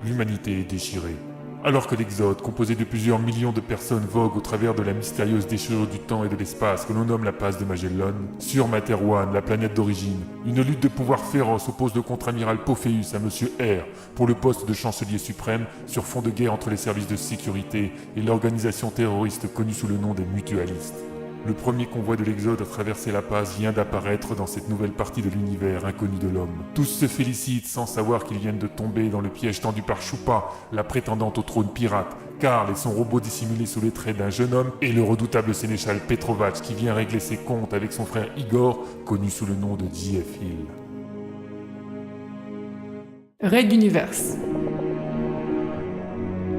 l'humanité est déchirée. Alors que l'Exode, composé de plusieurs millions de personnes, vogue au travers de la mystérieuse déchirure du temps et de l'espace que l'on nomme la passe de Magellan, sur Materwan, la planète d'origine, une lutte de pouvoir féroce oppose le contre-amiral Pophéus à Monsieur R pour le poste de chancelier suprême sur fond de guerre entre les services de sécurité et l'organisation terroriste connue sous le nom des mutualistes. Le premier convoi de l'Exode à traverser la passe vient d'apparaître dans cette nouvelle partie de l'univers inconnu de l'homme. Tous se félicitent sans savoir qu'ils viennent de tomber dans le piège tendu par Choupa, la prétendante au trône pirate, Karl et son robot dissimulé sous les traits d'un jeune homme, et le redoutable sénéchal Petrovac qui vient régler ses comptes avec son frère Igor, connu sous le nom de J.F. Hill. Raid Universe.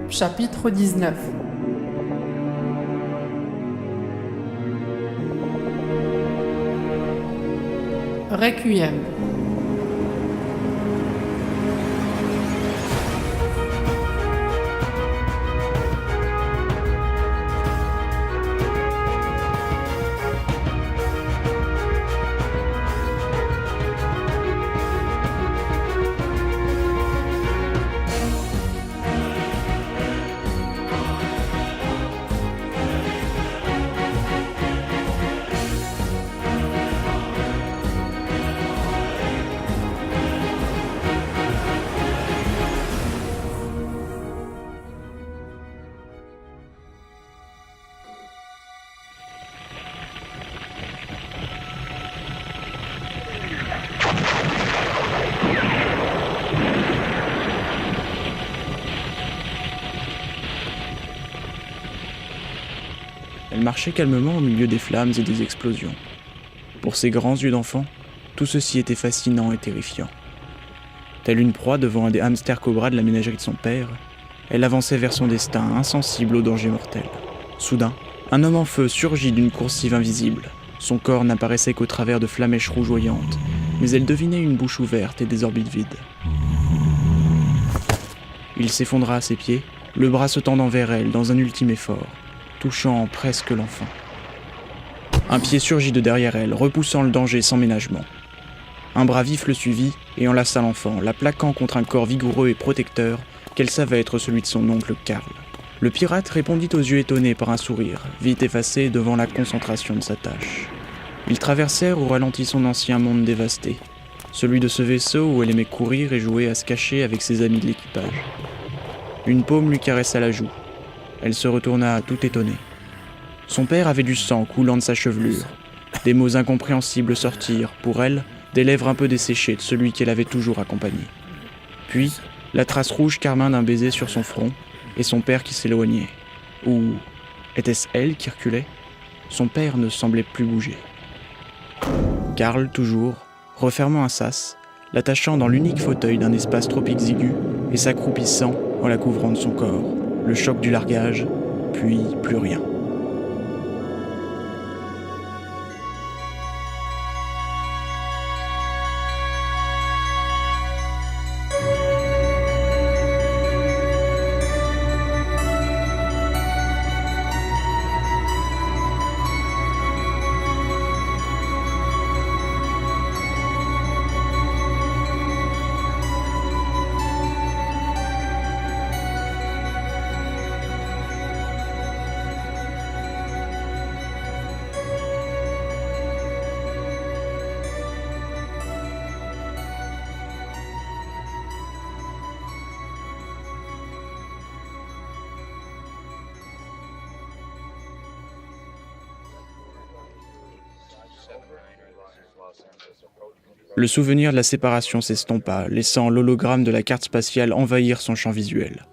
Chapitre 19. Requiem. Elle marchait calmement au milieu des flammes et des explosions. Pour ses grands yeux d'enfant, tout ceci était fascinant et terrifiant. Telle une proie devant un des hamsters cobras de la ménagerie de son père, elle avançait vers son destin, insensible aux dangers mortels. Soudain, un homme en feu surgit d'une coursive invisible. Son corps n'apparaissait qu'au travers de flamèches rougeoyantes, mais elle devinait une bouche ouverte et des orbites vides. Il s'effondra à ses pieds, le bras se tendant vers elle dans un ultime effort, touchant presque l'enfant. Un pied surgit de derrière elle, repoussant le danger sans ménagement. Un bras vif le suivit et enlaça l'enfant, la plaquant contre un corps vigoureux et protecteur qu'elle savait être celui de son oncle Karl. Le pirate répondit aux yeux étonnés par un sourire, vite effacé devant la concentration de sa tâche. Ils traversèrent au ralenti son ancien monde dévasté, celui de ce vaisseau où elle aimait courir et jouer à se cacher avec ses amis de l'équipage. Une paume lui caressa la joue. Elle se retourna tout étonnée. Son père avait du sang coulant de sa chevelure. Des mots incompréhensibles sortirent, pour elle, des lèvres un peu desséchées de celui qu'elle avait toujours accompagné. Puis, la trace rouge carmin d'un baiser sur son front, et son père qui s'éloignait. Ou était-ce elle qui reculait ? Son père ne semblait plus bouger. Karl, toujours, refermant un sas, l'attachant dans l'unique fauteuil d'un espace trop exigu, et s'accroupissant en la couvrant de son corps. Le choc du largage, puis plus rien. Le souvenir de la séparation s'estompa, laissant l'hologramme de la carte spatiale envahir son champ visuel.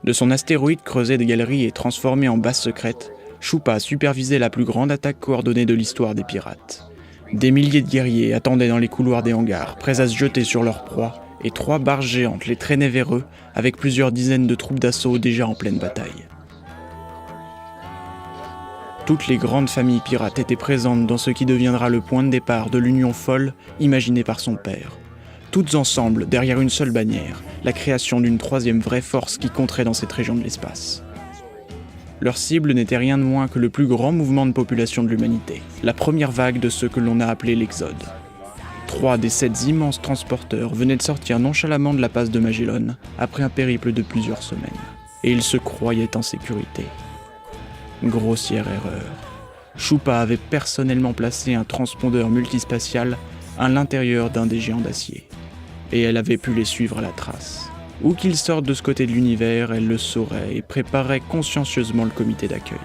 De son astéroïde creusé des galeries et transformé en base secrète, Choupa supervisait la plus grande attaque coordonnée de l'histoire des pirates. Des milliers de guerriers attendaient dans les couloirs des hangars, prêts à se jeter sur leur proie, et 3 barges géantes les traînaient vers eux, avec plusieurs dizaines de troupes d'assaut déjà en pleine bataille. Toutes les grandes familles pirates étaient présentes dans ce qui deviendra le point de départ de l'union folle imaginée par son père. Toutes ensemble, derrière une seule bannière, la création d'une 3e vraie force qui compterait dans cette région de l'espace. Leur cible n'était rien de moins que le plus grand mouvement de population de l'humanité, la première vague de ce que l'on a appelé l'Exode. 3 des 7 immenses transporteurs venaient de sortir nonchalamment de la passe de Magellan après un périple de plusieurs semaines. Et ils se croyaient en sécurité. Grossière erreur. Chupa avait personnellement placé un transpondeur multispatial à l'intérieur d'un des géants d'acier. Et elle avait pu les suivre à la trace. Où qu'ils sortent de ce côté de l'univers, elle le saurait et préparait consciencieusement le comité d'accueil.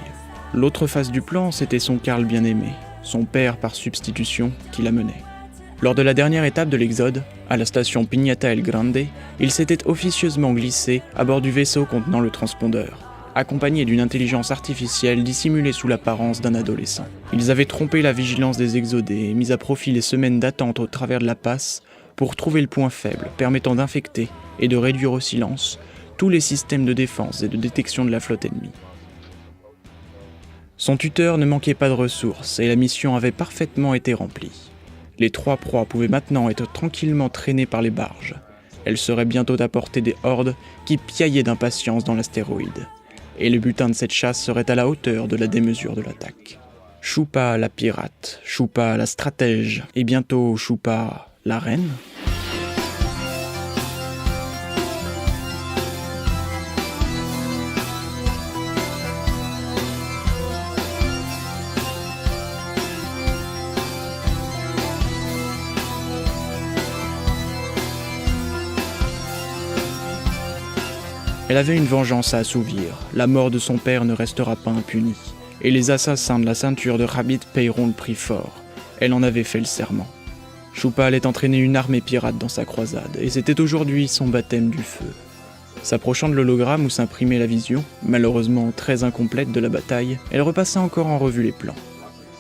L'autre face du plan, c'était son Karl bien-aimé, son père par substitution, qui la menait. Lors de la dernière étape de l'Exode, à la station Piñata El Grande, il s'était officieusement glissé à bord du vaisseau contenant le transpondeur, accompagné d'une intelligence artificielle dissimulée sous l'apparence d'un adolescent. Ils avaient trompé la vigilance des exodés et mis à profit les semaines d'attente au travers de la passe pour trouver le point faible permettant d'infecter et de réduire au silence tous les systèmes de défense et de détection de la flotte ennemie. Son tuteur ne manquait pas de ressources et la mission avait parfaitement été remplie. Les 3 proies pouvaient maintenant être tranquillement traînées par les barges. Elles seraient bientôt à portée des hordes qui piaillaient d'impatience dans l'astéroïde. Et le butin de cette chasse serait à la hauteur de la démesure de l'attaque. Chupa la pirate, Chupa la stratège, et bientôt Chupa la reine. Elle avait une vengeance à assouvir, la mort de son père ne restera pas impunie, et les assassins de la ceinture de Rabbit paieront le prix fort. Elle en avait fait le serment. Chupa allait entraîner une armée pirate dans sa croisade, et c'était aujourd'hui son baptême du feu. S'approchant de l'hologramme où s'imprimait la vision, malheureusement très incomplète de la bataille, elle repassa encore en revue les plans.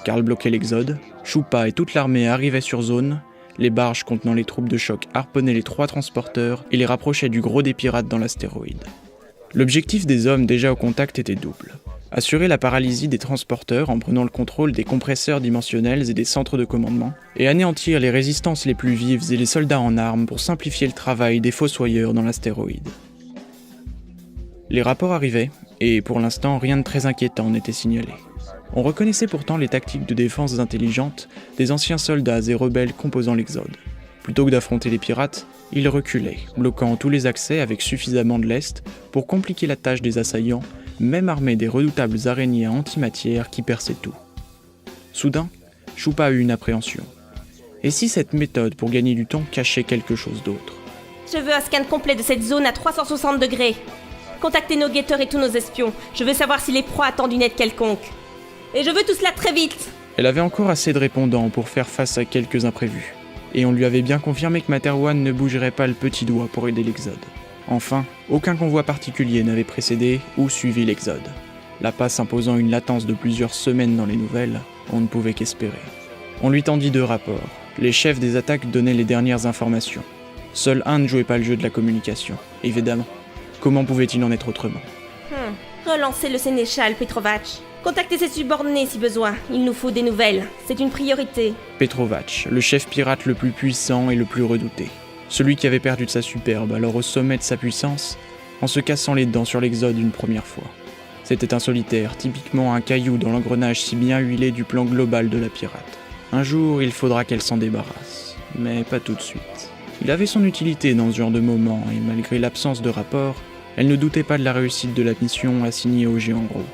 Karl bloquait l'Exode, Chupa et toute l'armée arrivaient sur zone, les barges contenant les troupes de choc harponnaient les 3 transporteurs et les rapprochaient du gros des pirates dans l'astéroïde. L'objectif des hommes déjà au contact était double. Assurer la paralysie des transporteurs en prenant le contrôle des compresseurs dimensionnels et des centres de commandement, et anéantir les résistances les plus vives et les soldats en armes pour simplifier le travail des fossoyeurs dans l'astéroïde. Les rapports arrivaient, et pour l'instant rien de très inquiétant n'était signalé. On reconnaissait pourtant les tactiques de défense intelligentes des anciens soldats et rebelles composant l'Exode. Plutôt que d'affronter les pirates, ils reculaient, bloquant tous les accès avec suffisamment de lest pour compliquer la tâche des assaillants, même armés des redoutables araignées à antimatière qui perçaient tout. Soudain, Chupa eut une appréhension. Et si cette méthode pour gagner du temps cachait quelque chose d'autre ? Je veux un scan complet de cette zone à 360 degrés. Contactez nos guetteurs et tous nos espions. Je veux savoir si les proies attendent une aide quelconque. Et je veux tout cela très vite. Elle avait encore assez de répondants pour faire face à quelques imprévus. Et on lui avait bien confirmé que Materwan ne bougerait pas le petit doigt pour aider l'Exode. Enfin, aucun convoi particulier n'avait précédé ou suivi l'Exode. La passe imposant une latence de plusieurs semaines dans les nouvelles, on ne pouvait qu'espérer. On lui tendit 2 rapports. Les chefs des attaques donnaient les dernières informations. Seul un ne jouait pas le jeu de la communication, évidemment. Comment pouvait-il en être autrement ? Relancez le sénéchal Petrovac. Contactez ses subordonnés si besoin. Il nous faut des nouvelles. C'est une priorité. Petrovac, le chef pirate le plus puissant et le plus redouté. Celui qui avait perdu de sa superbe, alors au sommet de sa puissance, en se cassant les dents sur l'Exode une première fois. C'était un solitaire, typiquement un caillou dans l'engrenage si bien huilé du plan global de la pirate. Un jour, il faudra qu'elle s'en débarrasse, mais pas tout de suite. Il avait son utilité dans ce genre de moment, et malgré l'absence de rapport, elle ne doutait pas de la réussite de la mission assignée au géant gros.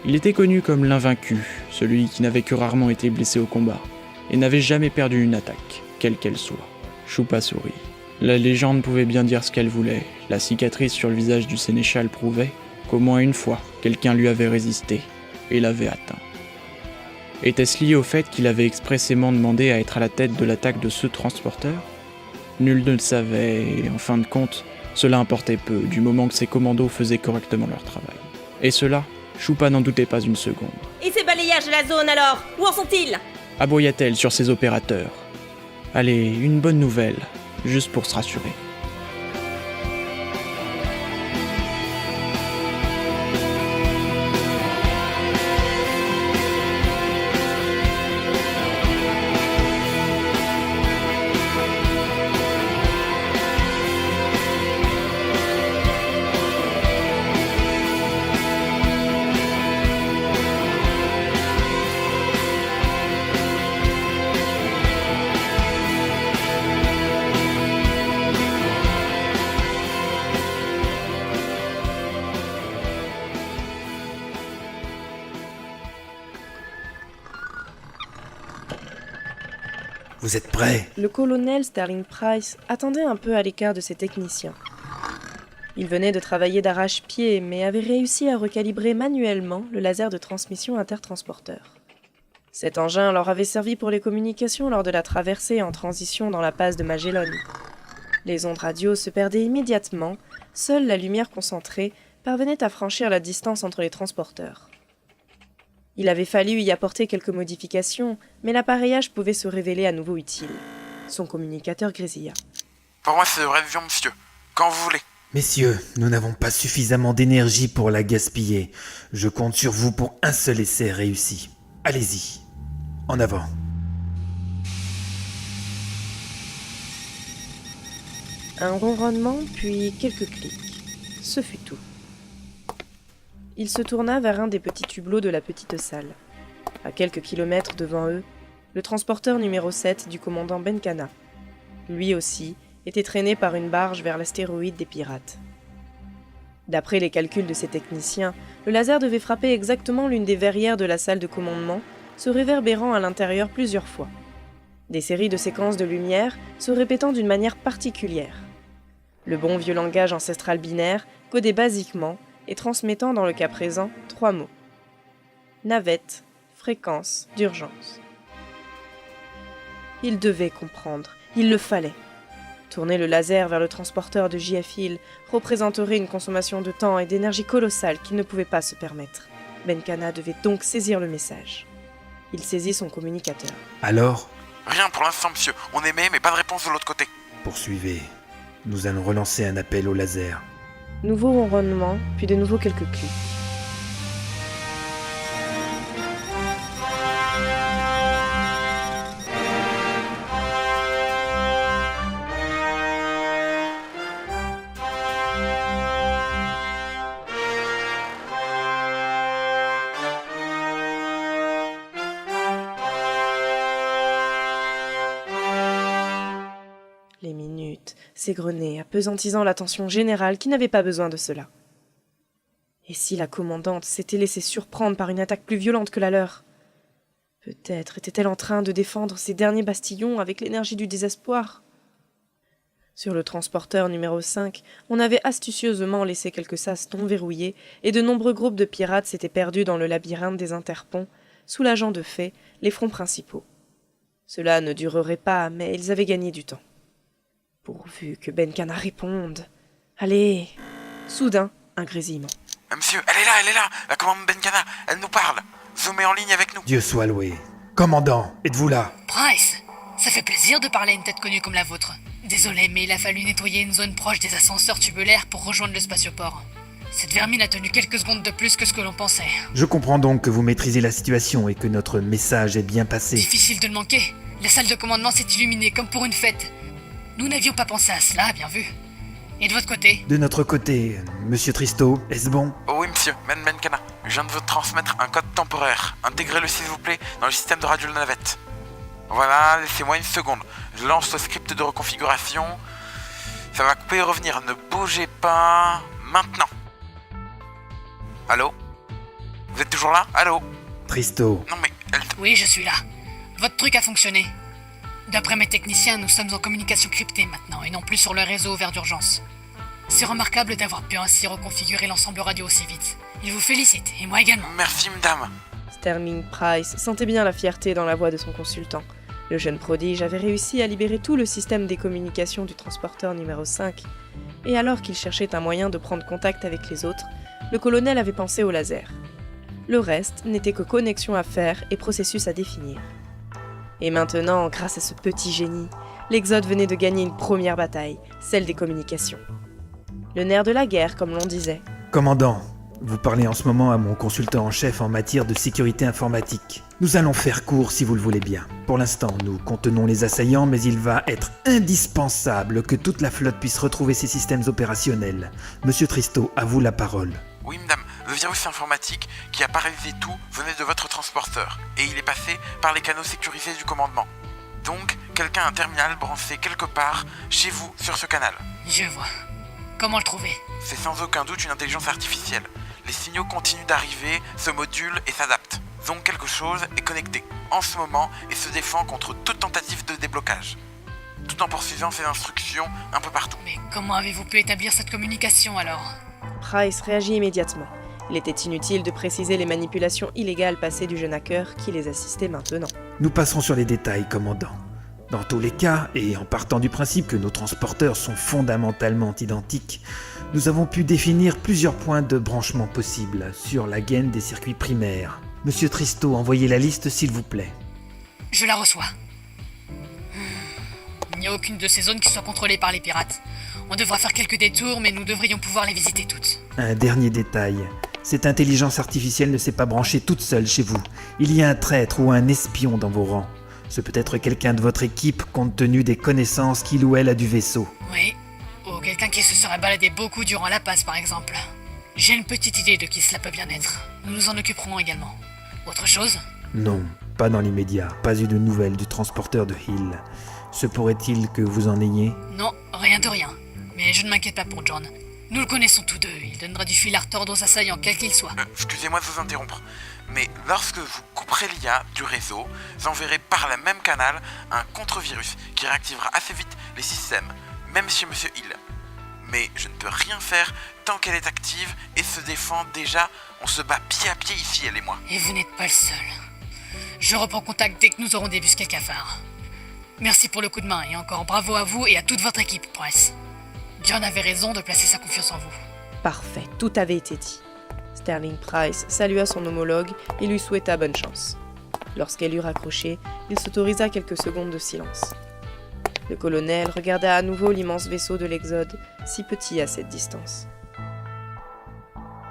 Il était connu comme l'invaincu, celui qui n'avait que rarement été blessé au combat, et n'avait jamais perdu une attaque, quelle qu'elle soit. Chupa sourit. La légende pouvait bien dire ce qu'elle voulait. La cicatrice sur le visage du sénéchal prouvait qu'au moins une fois, quelqu'un lui avait résisté et l'avait atteint. Était-ce lié au fait qu'il avait expressément demandé à être à la tête de l'attaque de ce transporteur ? Nul ne le savait, et en fin de compte, cela importait peu, du moment que ses commandos faisaient correctement leur travail. Et cela, Chupa n'en doutait pas une seconde. Et ces balayages de la zone alors ? Où en sont-ils ? Aboya-t-elle sur ses opérateurs. Allez, une bonne nouvelle, juste pour se rassurer. Vous êtes prêts? Le colonel Sterling Price attendait un peu à l'écart de ses techniciens. Il venait de travailler d'arrache-pied, mais avait réussi à recalibrer manuellement le laser de transmission intertransporteur. Cet engin leur avait servi pour les communications lors de la traversée en transition dans la passe de Magellan. Les ondes radio se perdaient immédiatement, seule la lumière concentrée parvenait à franchir la distance entre les transporteurs. Il avait fallu y apporter quelques modifications, mais l'appareillage pouvait se révéler à nouveau utile. Son communicateur grésilla. Pour moi, c'est de vraie vision, monsieur. Quand vous voulez. Messieurs, nous n'avons pas suffisamment d'énergie pour la gaspiller. Je compte sur vous pour un seul essai réussi. Allez-y. En avant. Un ronronnement, puis quelques clics. Ce fut tout. Il se tourna vers un des petits hublots de la petite salle. À quelques kilomètres devant eux, le transporteur numéro 7 du commandant Benkana. Lui aussi était traîné par une barge vers l'astéroïde des pirates. D'après les calculs de ses techniciens, le laser devait frapper exactement l'une des verrières de la salle de commandement, se réverbérant à l'intérieur plusieurs fois. Des séries de séquences de lumière se répétant d'une manière particulière. Le bon vieux langage ancestral binaire, codé basiquement et transmettant dans le cas présent 3 mots. Navette, fréquence, d'urgence. Il devait comprendre, il le fallait. Tourner le laser vers le transporteur de JF Hill représenterait une consommation de temps et d'énergie colossale qu'il ne pouvait pas se permettre. Benkana devait donc saisir le message. Il saisit son communicateur. Alors, Rien pour l'instant, monsieur. On émet, mais pas de réponse de l'autre côté. poursuivez. Nous allons relancer un appel au laser. Nouveau ronronnement, puis de nouveau quelques clics. Les minutes s'égrenaient, appesantisant l'attention générale qui n'avait pas besoin de cela. Et si la commandante s'était laissée surprendre par une attaque plus violente que la leur? Peut-être était-elle en train de défendre ses derniers bastillons avec l'énergie du désespoir. Sur le transporteur numéro 5, on avait astucieusement laissé quelques sas non verrouillés et de nombreux groupes de pirates s'étaient perdus dans le labyrinthe des interponts, soulageant de fait les fronts principaux. Cela ne durerait pas, mais ils avaient gagné du temps. Pourvu que Benkana réponde. Allez. Soudain, un grésillement. Monsieur, elle est là. La commande Benkana, elle nous parle. Zoomez en ligne avec nous. Dieu soit loué. Commandant, êtes-vous là? Price, ça fait plaisir de parler à une tête connue comme la vôtre. Désolé, mais il a fallu nettoyer une zone proche des ascenseurs tubulaires pour rejoindre le spatioport. Cette vermine a tenu quelques secondes de plus que ce que l'on pensait. Je comprends donc que vous maîtrisez la situation et que notre message est bien passé. Difficile de le manquer. La salle de commandement s'est illuminée comme pour une fête. Nous n'avions pas pensé à cela, bien vu. Et de votre côté? De notre côté, Monsieur Tristo, est-ce bon? Oh oui, monsieur, Benkana. Je viens de vous transmettre un code temporaire. Intégrez-le, s'il vous plaît, dans le système de radio de la navette. Voilà, laissez-moi une seconde. Je lance le script de reconfiguration. Ça va couper et revenir. Ne bougez pas. Maintenant. Allô? Vous êtes toujours là? Allô? Tristo, Non mais... Oui, je suis là. Votre truc a fonctionné. D'après mes techniciens, nous sommes en communication cryptée maintenant, et non plus sur le réseau ouvert d'urgence. C'est remarquable d'avoir pu ainsi reconfigurer l'ensemble radio aussi vite. Il vous félicite, et moi également. Merci, madame. Sterling Price sentait bien la fierté dans la voix de son consultant. Le jeune prodige avait réussi à libérer tout le système des communications du transporteur numéro 5. Et alors qu'il cherchait un moyen de prendre contact avec les autres, le colonel avait pensé au laser. Le reste n'était que connexion à faire et processus à définir. Et maintenant, grâce à ce petit génie, l'Exode venait de gagner une première bataille, celle des communications. Le nerf de la guerre, comme l'on disait. commandant, vous parlez en ce moment à mon consultant en chef en matière de sécurité informatique. Nous allons faire court si vous le voulez bien. Pour l'instant, nous contenons les assaillants, mais il va être indispensable que toute la flotte puisse retrouver ses systèmes opérationnels. Monsieur Tristo, à vous la parole. Oui, madame. Le virus informatique qui a paralysé tout venait de votre transporteur, et il est passé par les canaux sécurisés du commandement. Donc, quelqu'un a un terminal branché quelque part chez vous sur ce canal. Je vois. Comment le trouver? C'est sans aucun doute une intelligence artificielle. Les signaux continuent d'arriver, se modulent et s'adaptent. Zone quelque chose est connecté en ce moment et se défend contre toute tentative de déblocage, tout en poursuivant ses instructions un peu partout. Mais comment avez-vous pu établir cette communication alors? Price réagit immédiatement. Il était inutile de préciser les manipulations illégales passées du jeune hacker qui les assistait maintenant. Nous passerons sur les détails, commandant. Dans tous les cas, et en partant du principe que nos transporteurs sont fondamentalement identiques, nous avons pu définir plusieurs points de branchement possibles sur la gaine des circuits primaires. Monsieur Tristo, envoyez la liste s'il vous plaît. Je la reçois. Il n'y a aucune de ces zones qui soit contrôlée par les pirates. On devra faire quelques détours, mais nous devrions pouvoir les visiter toutes. Un dernier détail. Cette intelligence artificielle ne s'est pas branchée toute seule chez vous. Il y a un traître ou un espion dans vos rangs. Ce peut être quelqu'un de votre équipe compte tenu des connaissances qu'il ou elle a du vaisseau. Oui, ou quelqu'un qui se serait baladé beaucoup durant la passe par exemple. J'ai une petite idée de qui cela peut bien être. Nous nous en occuperons également. Autre chose? Non, pas dans l'immédiat. Pas eu de nouvelles du transporteur de Hill. Se pourrait-il que vous en ayez? Non, rien de rien. Mais je ne m'inquiète pas pour John. Nous le connaissons tous deux, il donnera du fil à retordre aux assaillants, quels qu'ils soient. Excusez-moi de vous interrompre, mais lorsque vous couperez l'IA du réseau, j'enverrai par le même canal un contre-virus qui réactivera assez vite les systèmes, même chez Monsieur Hill. Mais je ne peux rien faire tant qu'elle est active et se défend déjà. On se bat pied à pied ici, elle et moi. Et vous n'êtes pas le seul. Je reprends contact dès que nous aurons débusqué le cafard. Merci pour le coup de main et encore bravo à vous et à toute votre équipe, Price. John avait raison de placer sa confiance en vous. Parfait, tout avait été dit. Sterling Price salua son homologue et lui souhaita bonne chance. Lorsqu'elle eut raccroché, il s'autorisa quelques secondes de silence. Le colonel regarda à nouveau l'immense vaisseau de l'Exode, si petit à cette distance.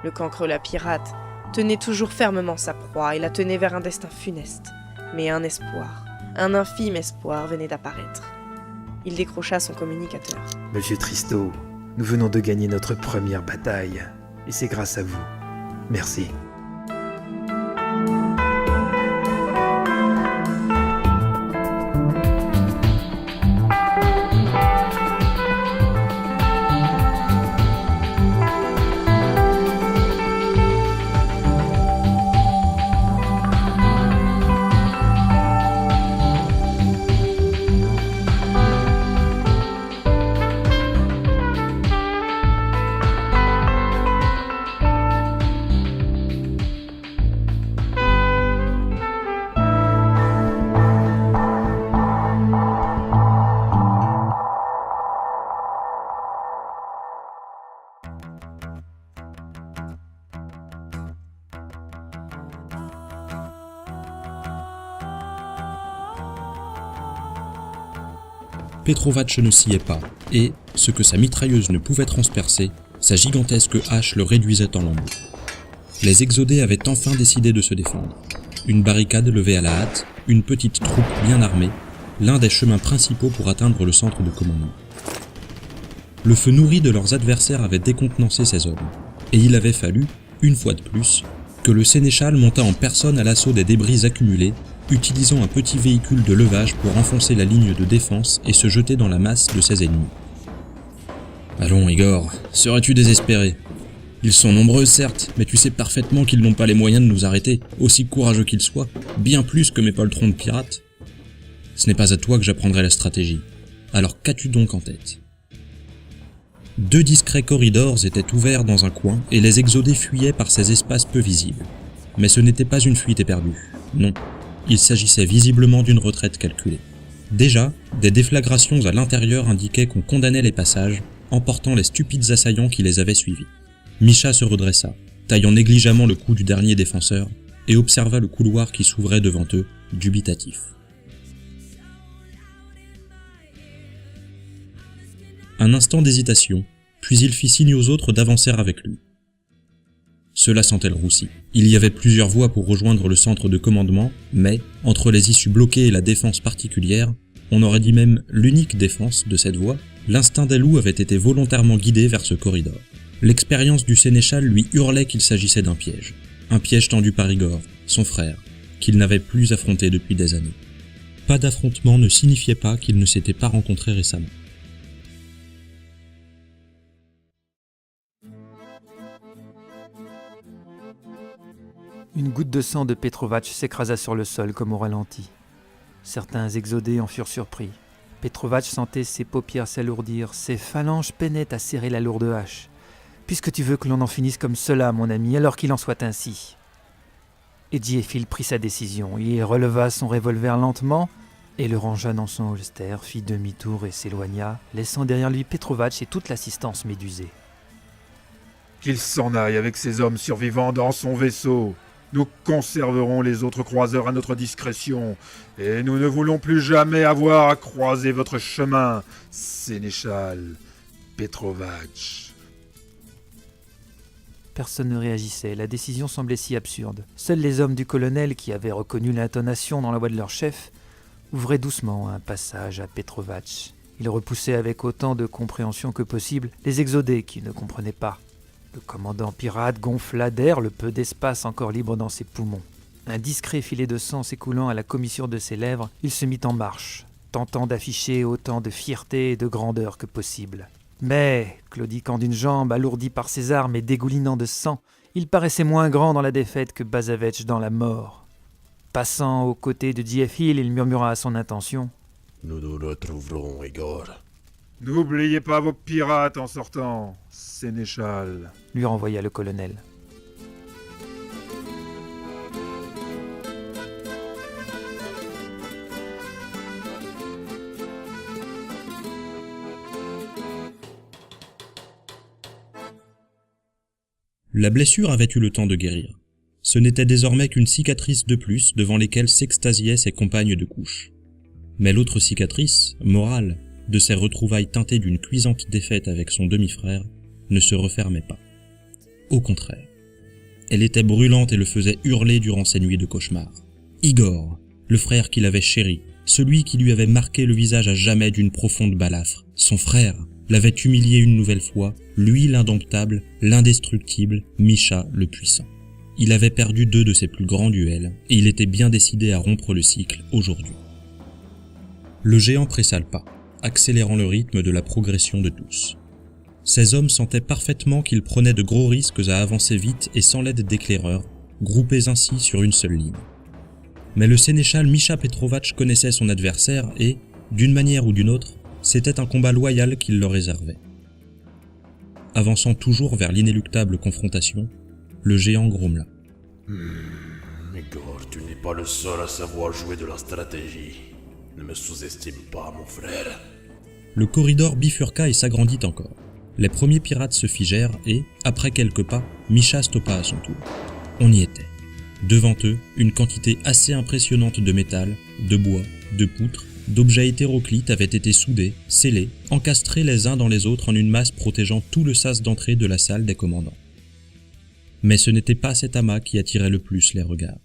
Le cancrelat pirate tenait toujours fermement sa proie et la tenait vers un destin funeste. Mais un espoir, un infime espoir venait d'apparaître. Il décrocha son communicateur. Monsieur Tristo, nous venons de gagner notre première bataille, et c'est grâce à vous. Merci. Petrovac ne sciait pas, et, ce que sa mitrailleuse ne pouvait transpercer, sa gigantesque hache le réduisait en lambeaux. Les exodés avaient enfin décidé de se défendre. Une barricade levée à la hâte, une petite troupe bien armée, l'un des chemins principaux pour atteindre le centre de commandement. Le feu nourri de leurs adversaires avait décontenancé ces hommes, et il avait fallu, une fois de plus, que le sénéchal montât en personne à l'assaut des débris accumulés, utilisant un petit véhicule de levage pour enfoncer la ligne de défense et se jeter dans la masse de ses ennemis. « Allons, Igor, serais-tu désespéré ? Ils sont nombreux, certes, mais tu sais parfaitement qu'ils n'ont pas les moyens de nous arrêter, aussi courageux qu'ils soient, bien plus que mes poltrons de pirates. Ce n'est pas à toi que j'apprendrai la stratégie. Alors qu'as-tu donc en tête ?» 2 discrets corridors étaient ouverts dans un coin et les exodés fuyaient par ces espaces peu visibles. Mais ce n'était pas une fuite éperdue, non. Il s'agissait visiblement d'une retraite calculée. Déjà, des déflagrations à l'intérieur indiquaient qu'on condamnait les passages, emportant les stupides assaillants qui les avaient suivis. Misha se redressa, taillant négligemment le cou du dernier défenseur, et observa le couloir qui s'ouvrait devant eux, dubitatif. Un instant d'hésitation, puis il fit signe aux autres d'avancer avec lui. Cela sentait le roussi. Il y avait plusieurs voies pour rejoindre le centre de commandement, mais, entre les issues bloquées et la défense particulière, on aurait dit même l'unique défense de cette voie, l'instinct des loups avait été volontairement guidé vers ce corridor. L'expérience du sénéchal lui hurlait qu'il s'agissait d'un piège. Un piège tendu par Igor, son frère, qu'il n'avait plus affronté depuis des années. Pas d'affrontement ne signifiait pas qu'ils ne s'étaient pas rencontrés récemment. Une goutte de sang de Petrovac s'écrasa sur le sol comme au ralenti. Certains exodés en furent surpris. Petrovac sentait ses paupières s'alourdir, ses phalanges peinaient à serrer la lourde hache. « Puisque tu veux que l'on en finisse comme cela, mon ami, alors qu'il en soit ainsi. » Edgiefil prit sa décision. Il releva son revolver lentement et le rangea dans son holster, fit demi-tour et s'éloigna, laissant derrière lui Petrovac et toute l'assistance médusée. Qu'il s'en aille avec ses hommes survivants dans son vaisseau. Nous conserverons les autres croiseurs à notre discrétion, et nous ne voulons plus jamais avoir à croiser votre chemin, Sénéchal Petrovac. Personne ne réagissait, la décision semblait si absurde. Seuls les hommes du colonel, qui avaient reconnu l'intonation dans la voix de leur chef, ouvraient doucement un passage à Petrovac. Ils repoussaient avec autant de compréhension que possible les exodés qui ne comprenaient pas. Le commandant pirate gonfla d'air le peu d'espace encore libre dans ses poumons. Un discret filet de sang s'écoulant à la commissure de ses lèvres, il se mit en marche, tentant d'afficher autant de fierté et de grandeur que possible. Mais, claudiquant d'une jambe, alourdi par ses armes et dégoulinant de sang, il paraissait moins grand dans la défaite que Bazavetch dans la mort. Passant aux côtés de Edgiefil, il murmura à son intention « Nous nous retrouverons, Igor. » N'oubliez pas vos pirates en sortant, Sénéchal. Lui renvoya le colonel. La blessure avait eu le temps de guérir. Ce n'était désormais qu'une cicatrice de plus devant lesquelles s'extasiaient ses compagnes de couche. Mais l'autre cicatrice, morale, de ses retrouvailles teintées d'une cuisante défaite avec son demi-frère, ne se refermait pas. Au contraire. Elle était brûlante et le faisait hurler durant ses nuits de cauchemar. Igor, le frère qu'il avait chéri, celui qui lui avait marqué le visage à jamais d'une profonde balafre, son frère, l'avait humilié une nouvelle fois, lui l'indomptable, l'indestructible, Misha le puissant. Il avait perdu 2 de ses plus grands duels, et il était bien décidé à rompre le cycle aujourd'hui. Le géant pressa le pas, accélérant le rythme de la progression de tous. Ces hommes sentaient parfaitement qu'ils prenaient de gros risques à avancer vite et sans l'aide d'éclaireurs, groupés ainsi sur une seule ligne. Mais le sénéchal Misha Petrovac connaissait son adversaire et, d'une manière ou d'une autre, c'était un combat loyal qu'il leur réservait. Avançant toujours vers l'inéluctable confrontation, le géant grommela. Igor, tu n'es pas le seul à savoir jouer de la stratégie. Ne me sous-estime pas, mon frère. Le corridor bifurqua et s'agrandit encore. Les premiers pirates se figèrent et, après quelques pas, Misha stoppa à son tour. On y était. Devant eux, une quantité assez impressionnante de métal, de bois, de poutres, d'objets hétéroclites avaient été soudés, scellés, encastrés les uns dans les autres en une masse protégeant tout le sas d'entrée de la salle des commandants. Mais ce n'était pas cet amas qui attirait le plus les regards.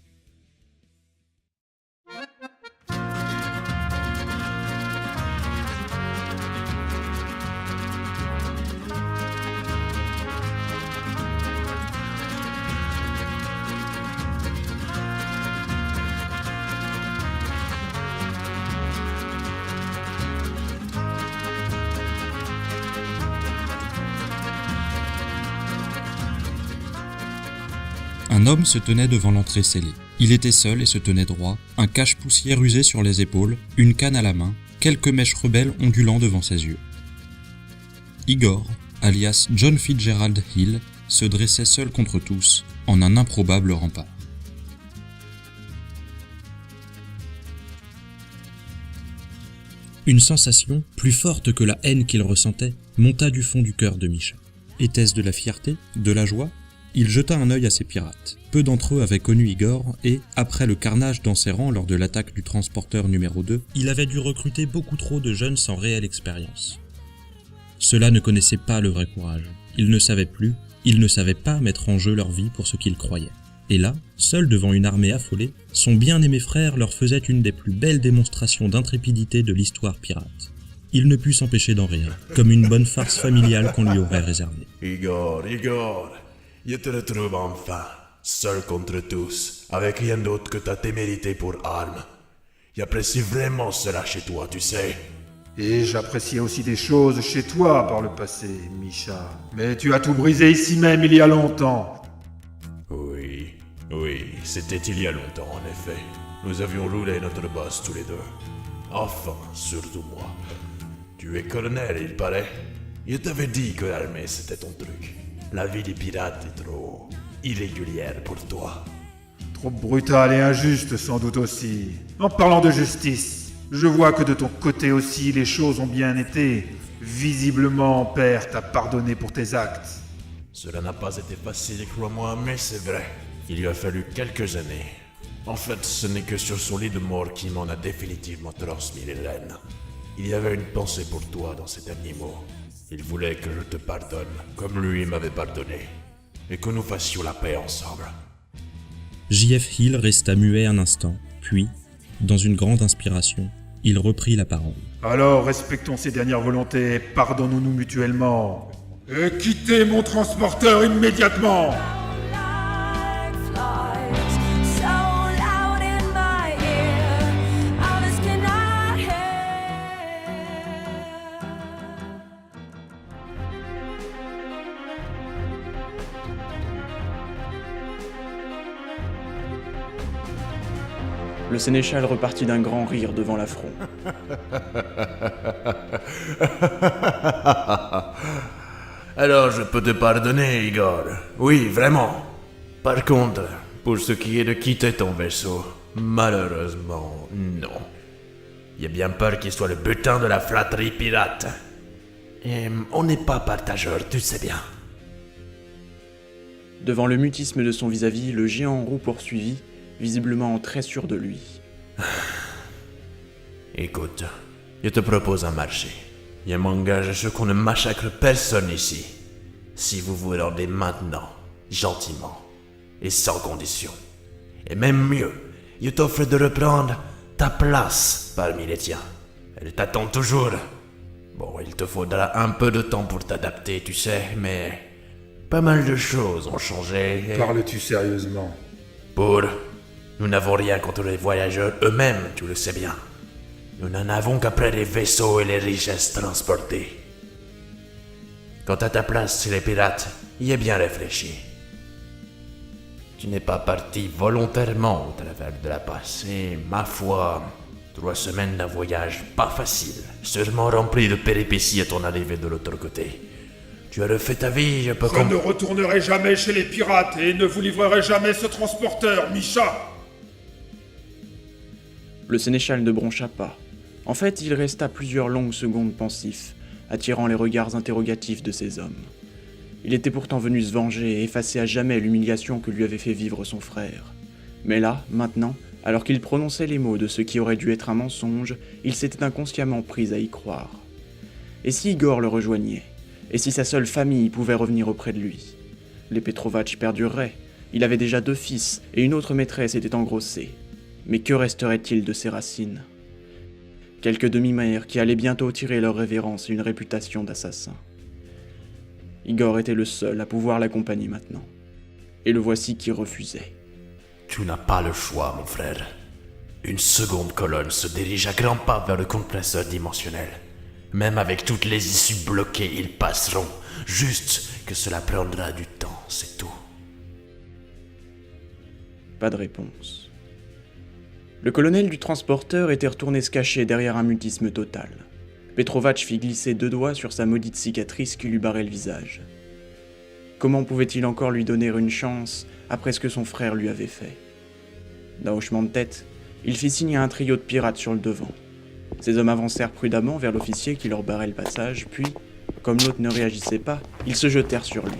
Un homme se tenait devant l'entrée scellée. Il était seul et se tenait droit, un cache-poussière usé sur les épaules, une canne à la main, quelques mèches rebelles ondulant devant ses yeux. Igor, alias John Fitzgerald Hill, se dressait seul contre tous, en un improbable rempart. Une sensation, plus forte que la haine qu'il ressentait, monta du fond du cœur de Misha. Était-ce de la fierté, de la joie ? Il jeta un œil à ses pirates. Peu d'entre eux avaient connu Igor et, après le carnage dans ses rangs lors de l'attaque du transporteur numéro 2, il avait dû recruter beaucoup trop de jeunes sans réelle expérience. Ceux-là ne connaissaient pas le vrai courage. Ils ne savaient plus, ils ne savaient pas mettre en jeu leur vie pour ce qu'ils croyaient. Et là, seul devant une armée affolée, son bien-aimé frère leur faisait une des plus belles démonstrations d'intrépidité de l'histoire pirate. Il ne put s'empêcher d'en rire, comme une bonne farce familiale qu'on lui aurait réservée. Igor, je te retrouve enfin, seul contre tous, avec rien d'autre que ta témérité pour arme. J'apprécie vraiment cela chez toi, tu sais. Et j'appréciais aussi des choses chez toi par le passé, Misha. Mais tu as tout brisé ici même il y a longtemps. Oui, C'était il y a longtemps, en effet. Nous avions roulé notre boss tous les deux. Enfin, surtout moi. Tu es colonel, il paraît. Il t'avait dit que l'armée c'était ton truc. La vie des pirates est trop irrégulière pour toi. Trop brutal et injuste sans doute aussi. En parlant de justice, je vois que de ton côté aussi les choses ont bien été. Visiblement, père t'a pardonné pour tes actes. Cela n'a pas été facile, crois-moi, mais c'est vrai. Il lui a fallu quelques années. En fait, ce n'est que sur son lit de mort qu'il m'en a définitivement transmis les rênes. Il y avait une pensée pour toi dans ces derniers mots. Il voulait que je te pardonne, comme lui m'avait pardonné, et que nous fassions la paix ensemble. J.F. Hill resta muet un instant, puis, dans une grande inspiration, il reprit la parole. Alors, respectons ses dernières volontés, pardonnons-nous mutuellement. Et quittez mon transporteur immédiatement! Le sénéchal repartit d'un grand rire devant l'affront. Alors je peux te pardonner, Igor. Oui, vraiment. Par contre, pour ce qui est de quitter ton vaisseau, malheureusement, non. Il y a bien peur qu'il soit le butin de la flatterie pirate. Et on n'est pas partageur, tu sais bien. Devant le mutisme de son vis-à-vis, le géant en roue poursuivit, visiblement très sûr de lui. Écoute, je te propose un marché. Je m'engage à ce qu'on ne massacre personne ici. Si vous vous rendez maintenant, gentiment, et sans condition. Et même mieux, je t'offre de reprendre ta place parmi les tiens. Elle t'attend toujours. Bon, il te faudra un peu de temps pour t'adapter, tu sais, mais pas mal de choses ont changé. Parles-tu sérieusement? Nous n'avons rien contre les voyageurs eux-mêmes, tu le sais bien. Nous n'en avons qu'après les vaisseaux et les richesses transportées. Quant à ta place chez les pirates, y est bien réfléchi. Tu n'es pas parti volontairement au travers de la passe, et ma foi, 3 semaines d'un voyage pas facile, sûrement rempli de péripéties à ton arrivée de l'autre côté. Tu as refait ta vie, je peux Je ne retournerai jamais chez les pirates et ne vous livrerai jamais ce transporteur, Misha! Le sénéchal ne broncha pas. En fait, il resta plusieurs longues secondes pensif, attirant les regards interrogatifs de ces hommes. Il était pourtant venu se venger et effacer à jamais l'humiliation que lui avait fait vivre son frère. Mais là, maintenant, alors qu'il prononçait les mots de ce qui aurait dû être un mensonge, il s'était inconsciemment pris à y croire. Et si Igor le rejoignait? Et si sa seule famille pouvait revenir auprès de lui? Les Petrovac perdureraient. Il avait déjà 2 fils, et une autre maîtresse était engrossée. Mais que resterait-il de ses racines? Quelques demi-mères qui allaient bientôt tirer leur révérence et une réputation d'assassin. Igor était le seul à pouvoir l'accompagner maintenant. Et le voici qui refusait. Tu n'as pas le choix, mon frère. Une seconde colonne se dirige à grands pas vers le compresseur dimensionnel. Même avec toutes les issues bloquées, ils passeront. Juste que cela prendra du temps, c'est tout. Pas de réponse. Le colonel du transporteur était retourné se cacher derrière un mutisme total. Petrovac fit glisser 2 doigts sur sa maudite cicatrice qui lui barrait le visage. Comment pouvait-il encore lui donner une chance après ce que son frère lui avait fait? D'un hochement de tête, il fit signe à un trio de pirates sur le devant. Ces hommes avancèrent prudemment vers l'officier qui leur barrait le passage, puis, comme l'autre ne réagissait pas, ils se jetèrent sur lui.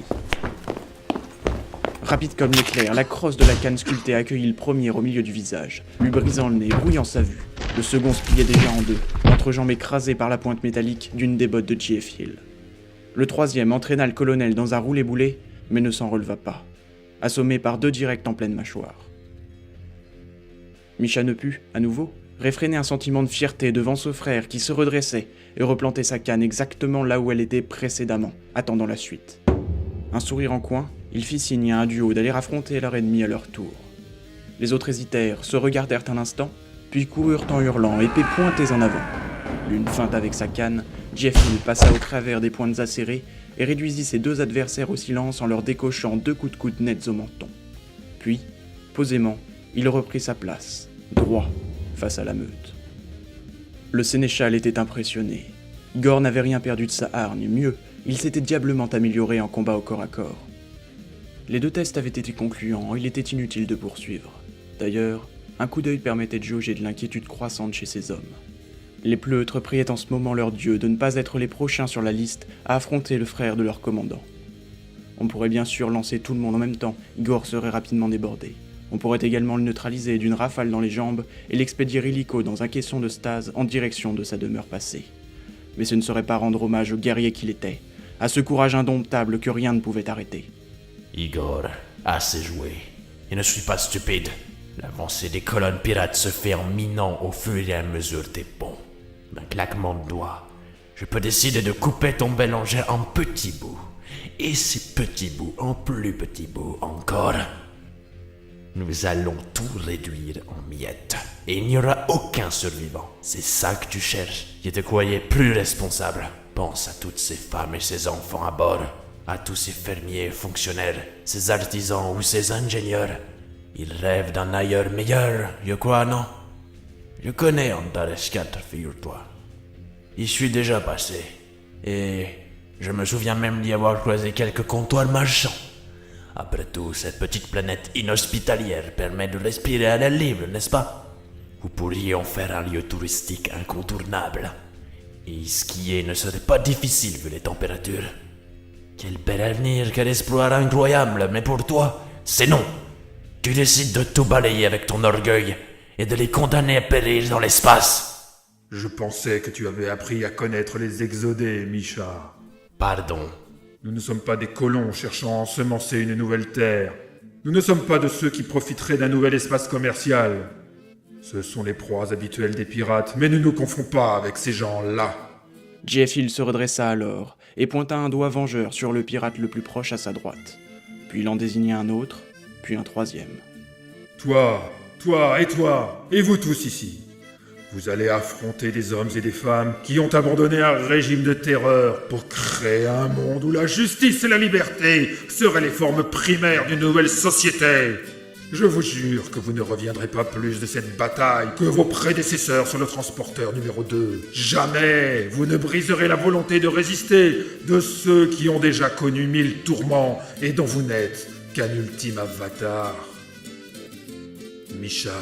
Rapide comme l'éclair, la crosse de la canne sculptée accueillit le premier au milieu du visage, lui brisant le nez, brouillant sa vue. Le second se pliait déjà en 2, l'entrejambe écrasée par la pointe métallique d'une des bottes de J.F. Hill. Le troisième entraîna le colonel dans un roulé-boulé, mais ne s'en releva pas, assommé par 2 directs en pleine mâchoire. Misha ne put, à nouveau, réfréner un sentiment de fierté devant ce frère qui se redressait et replantait sa canne exactement là où elle était précédemment, attendant la suite. Un sourire en coin, il fit signe à un duo d'aller affronter leur ennemi à leur tour. Les autres hésitèrent, se regardèrent un instant, puis coururent en hurlant, épées pointées en avant. L'une feinte avec sa canne, J.F. Hill passa au travers des pointes acérées et réduisit ses 2 adversaires au silence en leur décochant 2 coups de coude nets au menton. Puis, Posément, il reprit sa place, droit, face à la meute. Le sénéchal était impressionné. Igor n'avait rien perdu de sa hargne, mieux, il s'était diablement amélioré en combat au corps à corps. Les 2 tests avaient été concluants, il était inutile de poursuivre. D'ailleurs, un coup d'œil permettait de jauger de l'inquiétude croissante chez ces hommes. Les pleutres priaient en ce moment leur dieu de ne pas être les prochains sur la liste à affronter le frère de leur commandant. On pourrait bien sûr lancer tout le monde en même temps, Igor serait rapidement débordé. On pourrait également le neutraliser d'une rafale dans les jambes et l'expédier illico dans un caisson de stase en direction de sa demeure passée. Mais ce ne serait pas rendre hommage au guerrier qu'il était, à ce courage indomptable que rien ne pouvait arrêter. Igor, assez joué. Et ne suis pas stupide. L'avancée des colonnes pirates se fait en minant au fur et à mesure des ponts. D'un claquement de doigts, je peux décider de couper ton bel engin en petits bouts. Et ces petits bouts en plus petits bouts encore. Nous allons tout réduire en miettes. Et il n'y aura aucun survivant. C'est ça que tu cherches. Je te croyais plus responsable. Pense à toutes ces femmes et ces enfants à bord. À tous ces fermiers, fonctionnaires, ces artisans ou ces ingénieurs. Ils rêvent d'un ailleurs meilleur, je crois, non? Je connais Antares 4, figure-toi. Y suis déjà passé. Et je me souviens même d'y avoir croisé quelques comptoirs marchands. Après tout, cette petite planète inhospitalière permet de respirer à l'air libre, n'est-ce pas? Vous pourriez en faire un lieu touristique incontournable. Et skier ne serait pas difficile vu les températures. Quel bel avenir, quel espoir incroyable, mais pour toi, c'est non. Tu décides de tout balayer avec ton orgueil et de les condamner à périr dans l'espace. Je pensais que tu avais appris à connaître les exodés, Misha. Pardon. Nous ne sommes pas des colons cherchant à ensemencer une nouvelle terre. Nous ne sommes pas de ceux qui profiteraient d'un nouvel espace commercial. Ce sont les proies habituelles des pirates, mais ne nous confondons pas avec ces gens-là. Jeff Hill se redressa alors et pointa un doigt vengeur sur le pirate le plus proche à sa droite. Puis il en désigna un autre, puis un troisième. Toi, et vous tous ici. Vous allez affronter des hommes et des femmes qui ont abandonné un régime de terreur pour créer un monde où la justice et la liberté seraient les formes primaires d'une nouvelle société. Je vous jure que vous ne reviendrez pas plus de cette bataille que vos prédécesseurs sur le transporteur numéro 2. Jamais vous ne briserez la volonté de résister de ceux qui ont déjà connu 1000 tourments et dont vous n'êtes qu'un ultime avatar. Misha,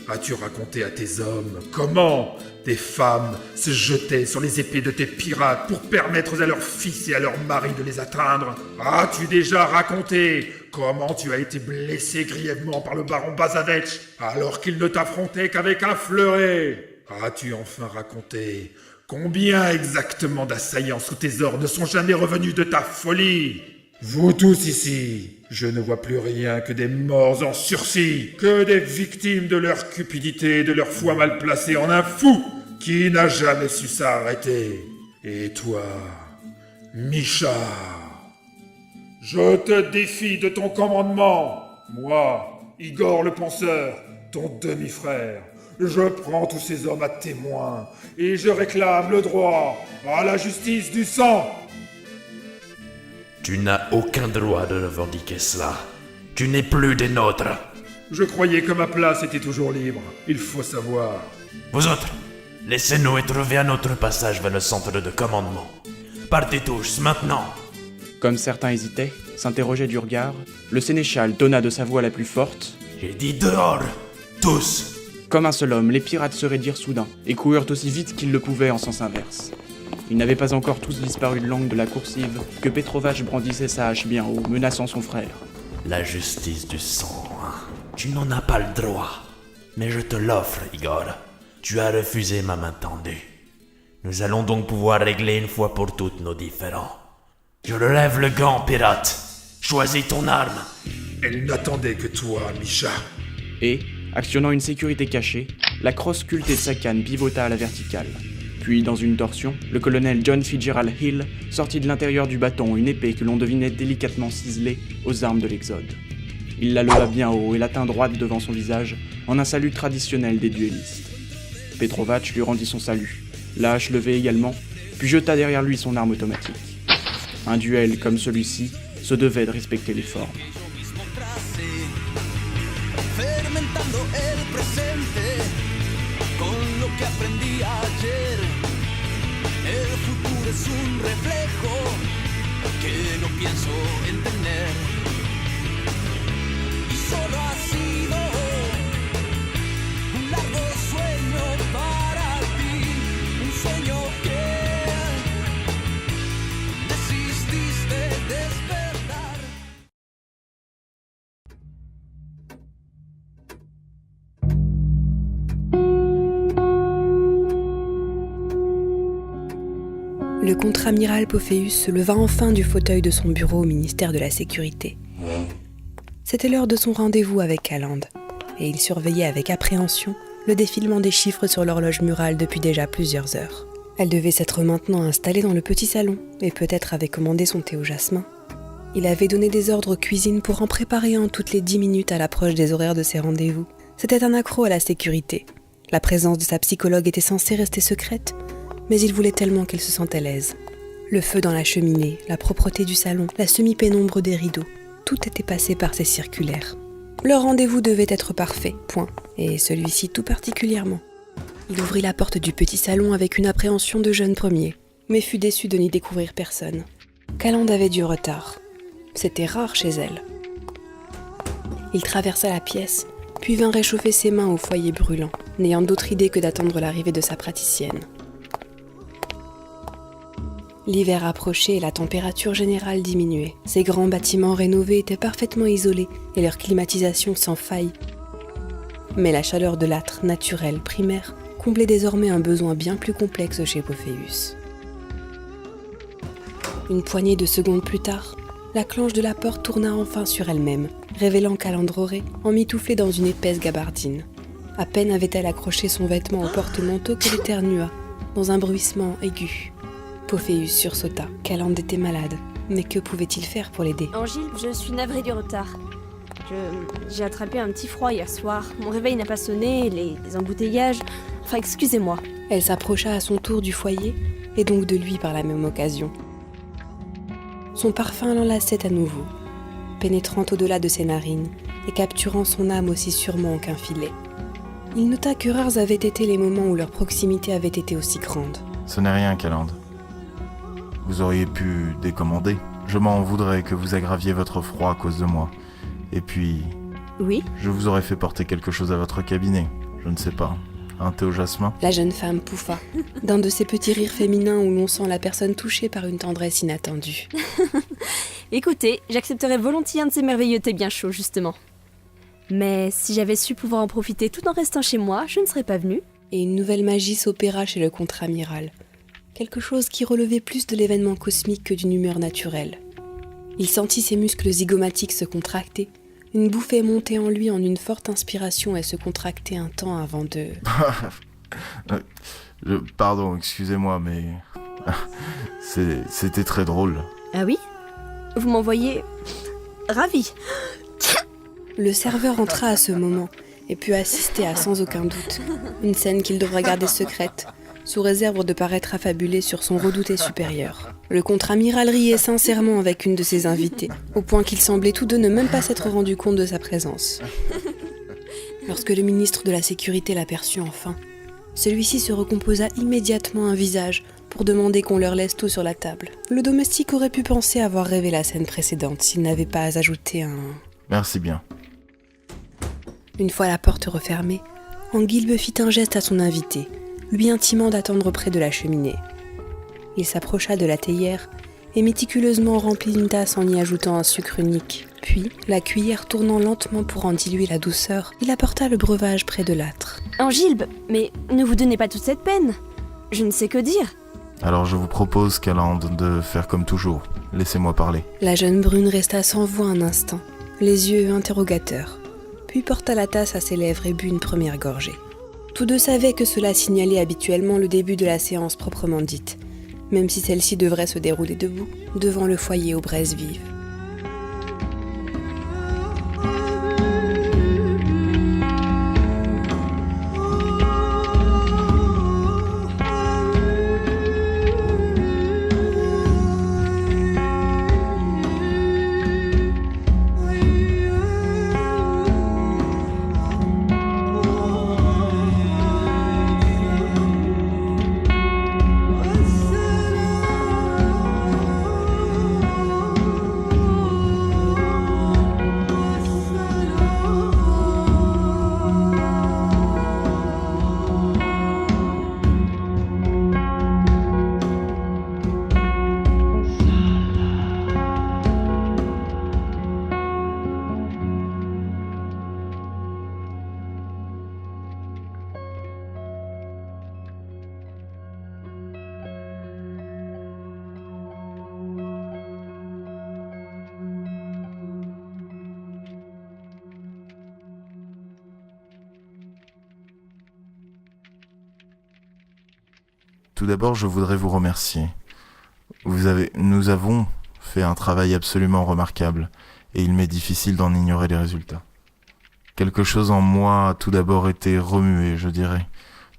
as-tu raconté à tes hommes comment des femmes se jetaient sur les épées de tes pirates pour permettre à leurs fils et à leurs maris de les atteindre? As-tu déjà raconté comment tu as été blessé grièvement par le baron Bazavetch alors qu'il ne t'affrontait qu'avec un fleuret? As-tu enfin raconté combien exactement d'assaillants sous tes ordres ne sont jamais revenus de ta folie? Vous tous ici, je ne vois plus rien que des morts en sursis, que des victimes de leur cupidité et de leur foi mal placée en un fou qui n'a jamais su s'arrêter. Et toi, Misha, je te défie de ton commandement. Moi, Igor le penseur, ton demi-frère, je prends tous ces hommes à témoin et je réclame le droit à la justice du sang. Tu n'as aucun droit de revendiquer cela. Tu n'es plus des nôtres. Je croyais que ma place était toujours libre. Il faut savoir. Vous autres, laissez-nous trouver un autre passage vers le centre de commandement. Partez tous, maintenant. Comme certains hésitaient, s'interrogeaient du regard, le sénéchal donna de sa voix la plus forte. J'ai dit dehors, tous. Comme un seul homme, les pirates se raidirent soudain et coururent aussi vite qu'ils le pouvaient en sens inverse. Ils n'avaient pas encore tous disparu de l'angle de la coursive que Petrovac brandissait sa hache bien haut, menaçant son frère. La justice du sang, hein. Tu n'en as pas le droit. Mais je te l'offre, Igor. Tu as refusé ma main tendue. Nous allons donc pouvoir régler une fois pour toutes nos différends. Je relève le gant, pirate. Choisis ton arme. Elle n'attendait que toi, Misha. Et, actionnant une sécurité cachée, la crosse sculptée de sa canne pivota à la verticale. Puis, dans une torsion, le colonel John Fitzgerald Hill sortit de l'intérieur du bâton une épée que l'on devinait délicatement ciselée aux armes de l'Exode. Il la leva bien haut et la tint droite devant son visage, en un salut traditionnel des duellistes. Petrovac lui rendit son salut, la hache levée également, puis jeta derrière lui son arme automatique. Un duel comme celui-ci se devait de respecter les formes. presente con lo que aprendí ayer. El futuro es un reflejo que no pienso entender. Y solo ha sido un largo sueño para ti, un sueño que desististe de despertar. Le contre-amiral Pophéus se leva enfin du fauteuil de son bureau au ministère de la Sécurité. C'était l'heure de son rendez-vous avec Calande, et il surveillait avec appréhension le défilement des chiffres sur l'horloge murale depuis déjà plusieurs heures. Elle devait s'être maintenant installée dans le petit salon, et peut-être avait commandé son thé au jasmin. Il avait donné des ordres aux cuisines pour en préparer un toutes les 10 minutes à l'approche des horaires de ses rendez-vous. C'était un accro à la sécurité. La présence de sa psychologue était censée rester secrète, mais il voulait tellement qu'elle se sentait à l'aise. Le feu dans la cheminée, la propreté du salon, la semi-pénombre des rideaux, tout était passé par ses circulaires. Leur rendez-vous devait être parfait, point, et celui-ci tout particulièrement. Il ouvrit la porte du petit salon avec une appréhension de jeune premier, mais fut déçu de n'y découvrir personne. Calande avait du retard. C'était rare chez elle. Il traversa la pièce, puis vint réchauffer ses mains au foyer brûlant, n'ayant d'autre idée que d'attendre l'arrivée de sa praticienne. L'hiver approchait et la température générale diminuait. Ces grands bâtiments rénovés étaient parfaitement isolés et leur climatisation sans faille. Mais la chaleur de l'âtre naturel primaire comblait désormais un besoin bien plus complexe chez Pophéus. Une poignée de secondes plus tard, la clenche de la porte tourna enfin sur elle-même, révélant Calandroré emmitouflée dans une épaisse gabardine. À peine avait-elle accroché son vêtement au porte-manteau qu'elle éternua, dans un bruissement aigu. Pophéus sursauta. Calande était malade, mais que pouvait-il faire pour l'aider ? Angile, je suis navrée du retard. J'ai attrapé un petit froid hier soir. Mon réveil n'a pas sonné, les embouteillages... Enfin, excusez-moi. Elle s'approcha à son tour du foyer, et donc de lui par la même occasion. Son parfum l'enlaçait à nouveau, pénétrant au-delà de ses narines et capturant son âme aussi sûrement qu'un filet. Il nota que rares avaient été les moments où leur proximité avait été aussi grande. Ce n'est rien, Calande. Vous auriez pu décommander. Je m'en voudrais que vous aggraviez votre froid à cause de moi. Et puis... Oui ? Je vous aurais fait porter quelque chose à votre cabinet. Je ne sais pas. Un thé au jasmin ? La jeune femme pouffa, d'un de ces petits rires féminins où l'on sent la personne touchée par une tendresse inattendue. Écoutez, j'accepterais volontiers un de ces merveilleux thés bien chauds, justement. Mais si j'avais su pouvoir en profiter tout en restant chez moi, je ne serais pas venue. Et une nouvelle magie s'opéra chez le contre-amiral. Quelque chose qui relevait plus de l'événement cosmique que d'une humeur naturelle. Il sentit ses muscles zygomatiques se contracter, une bouffée monter en lui en une forte inspiration et se contracter un temps avant de... Pardon, excusez-moi, mais... C'était très drôle. Ah oui ? Vous m'envoyez... Ravi. Le serveur entra à ce moment et put assister à sans aucun doute une scène qu'il devra garder secrète, sous réserve de paraître affabulé sur son redouté supérieur. Le contre-amiral riait sincèrement avec une de ses invitées, au point qu'ils semblaient tous deux ne même pas s'être rendus compte de sa présence. Lorsque le ministre de la Sécurité l'aperçut enfin, celui-ci se recomposa immédiatement un visage pour demander qu'on leur laisse tout sur la table. Le domestique aurait pu penser avoir rêvé la scène précédente s'il n'avait pas ajouté un... Merci bien. Une fois la porte refermée, Anguilbe fit un geste à son invité, lui intimant d'attendre près de la cheminée. Il s'approcha de la théière et méticuleusement remplit une tasse en y ajoutant un sucre unique. Puis, la cuillère tournant lentement pour en diluer la douceur, il apporta le breuvage près de l'âtre. Angilbe, mais ne vous donnez pas toute cette peine. Je ne sais que dire. Alors je vous propose, Calande, de faire comme toujours. Laissez-moi parler. La jeune brune resta sans voix un instant, les yeux interrogateurs, puis porta la tasse à ses lèvres et but une première gorgée. Tous deux savaient que cela signalait habituellement le début de la séance proprement dite, même si celle-ci devrait se dérouler debout, devant le foyer aux braises vives. Tout d'abord, je voudrais vous remercier. Nous avons fait un travail absolument remarquable, et il m'est difficile d'en ignorer les résultats. Quelque chose en moi a tout d'abord été remué, je dirais.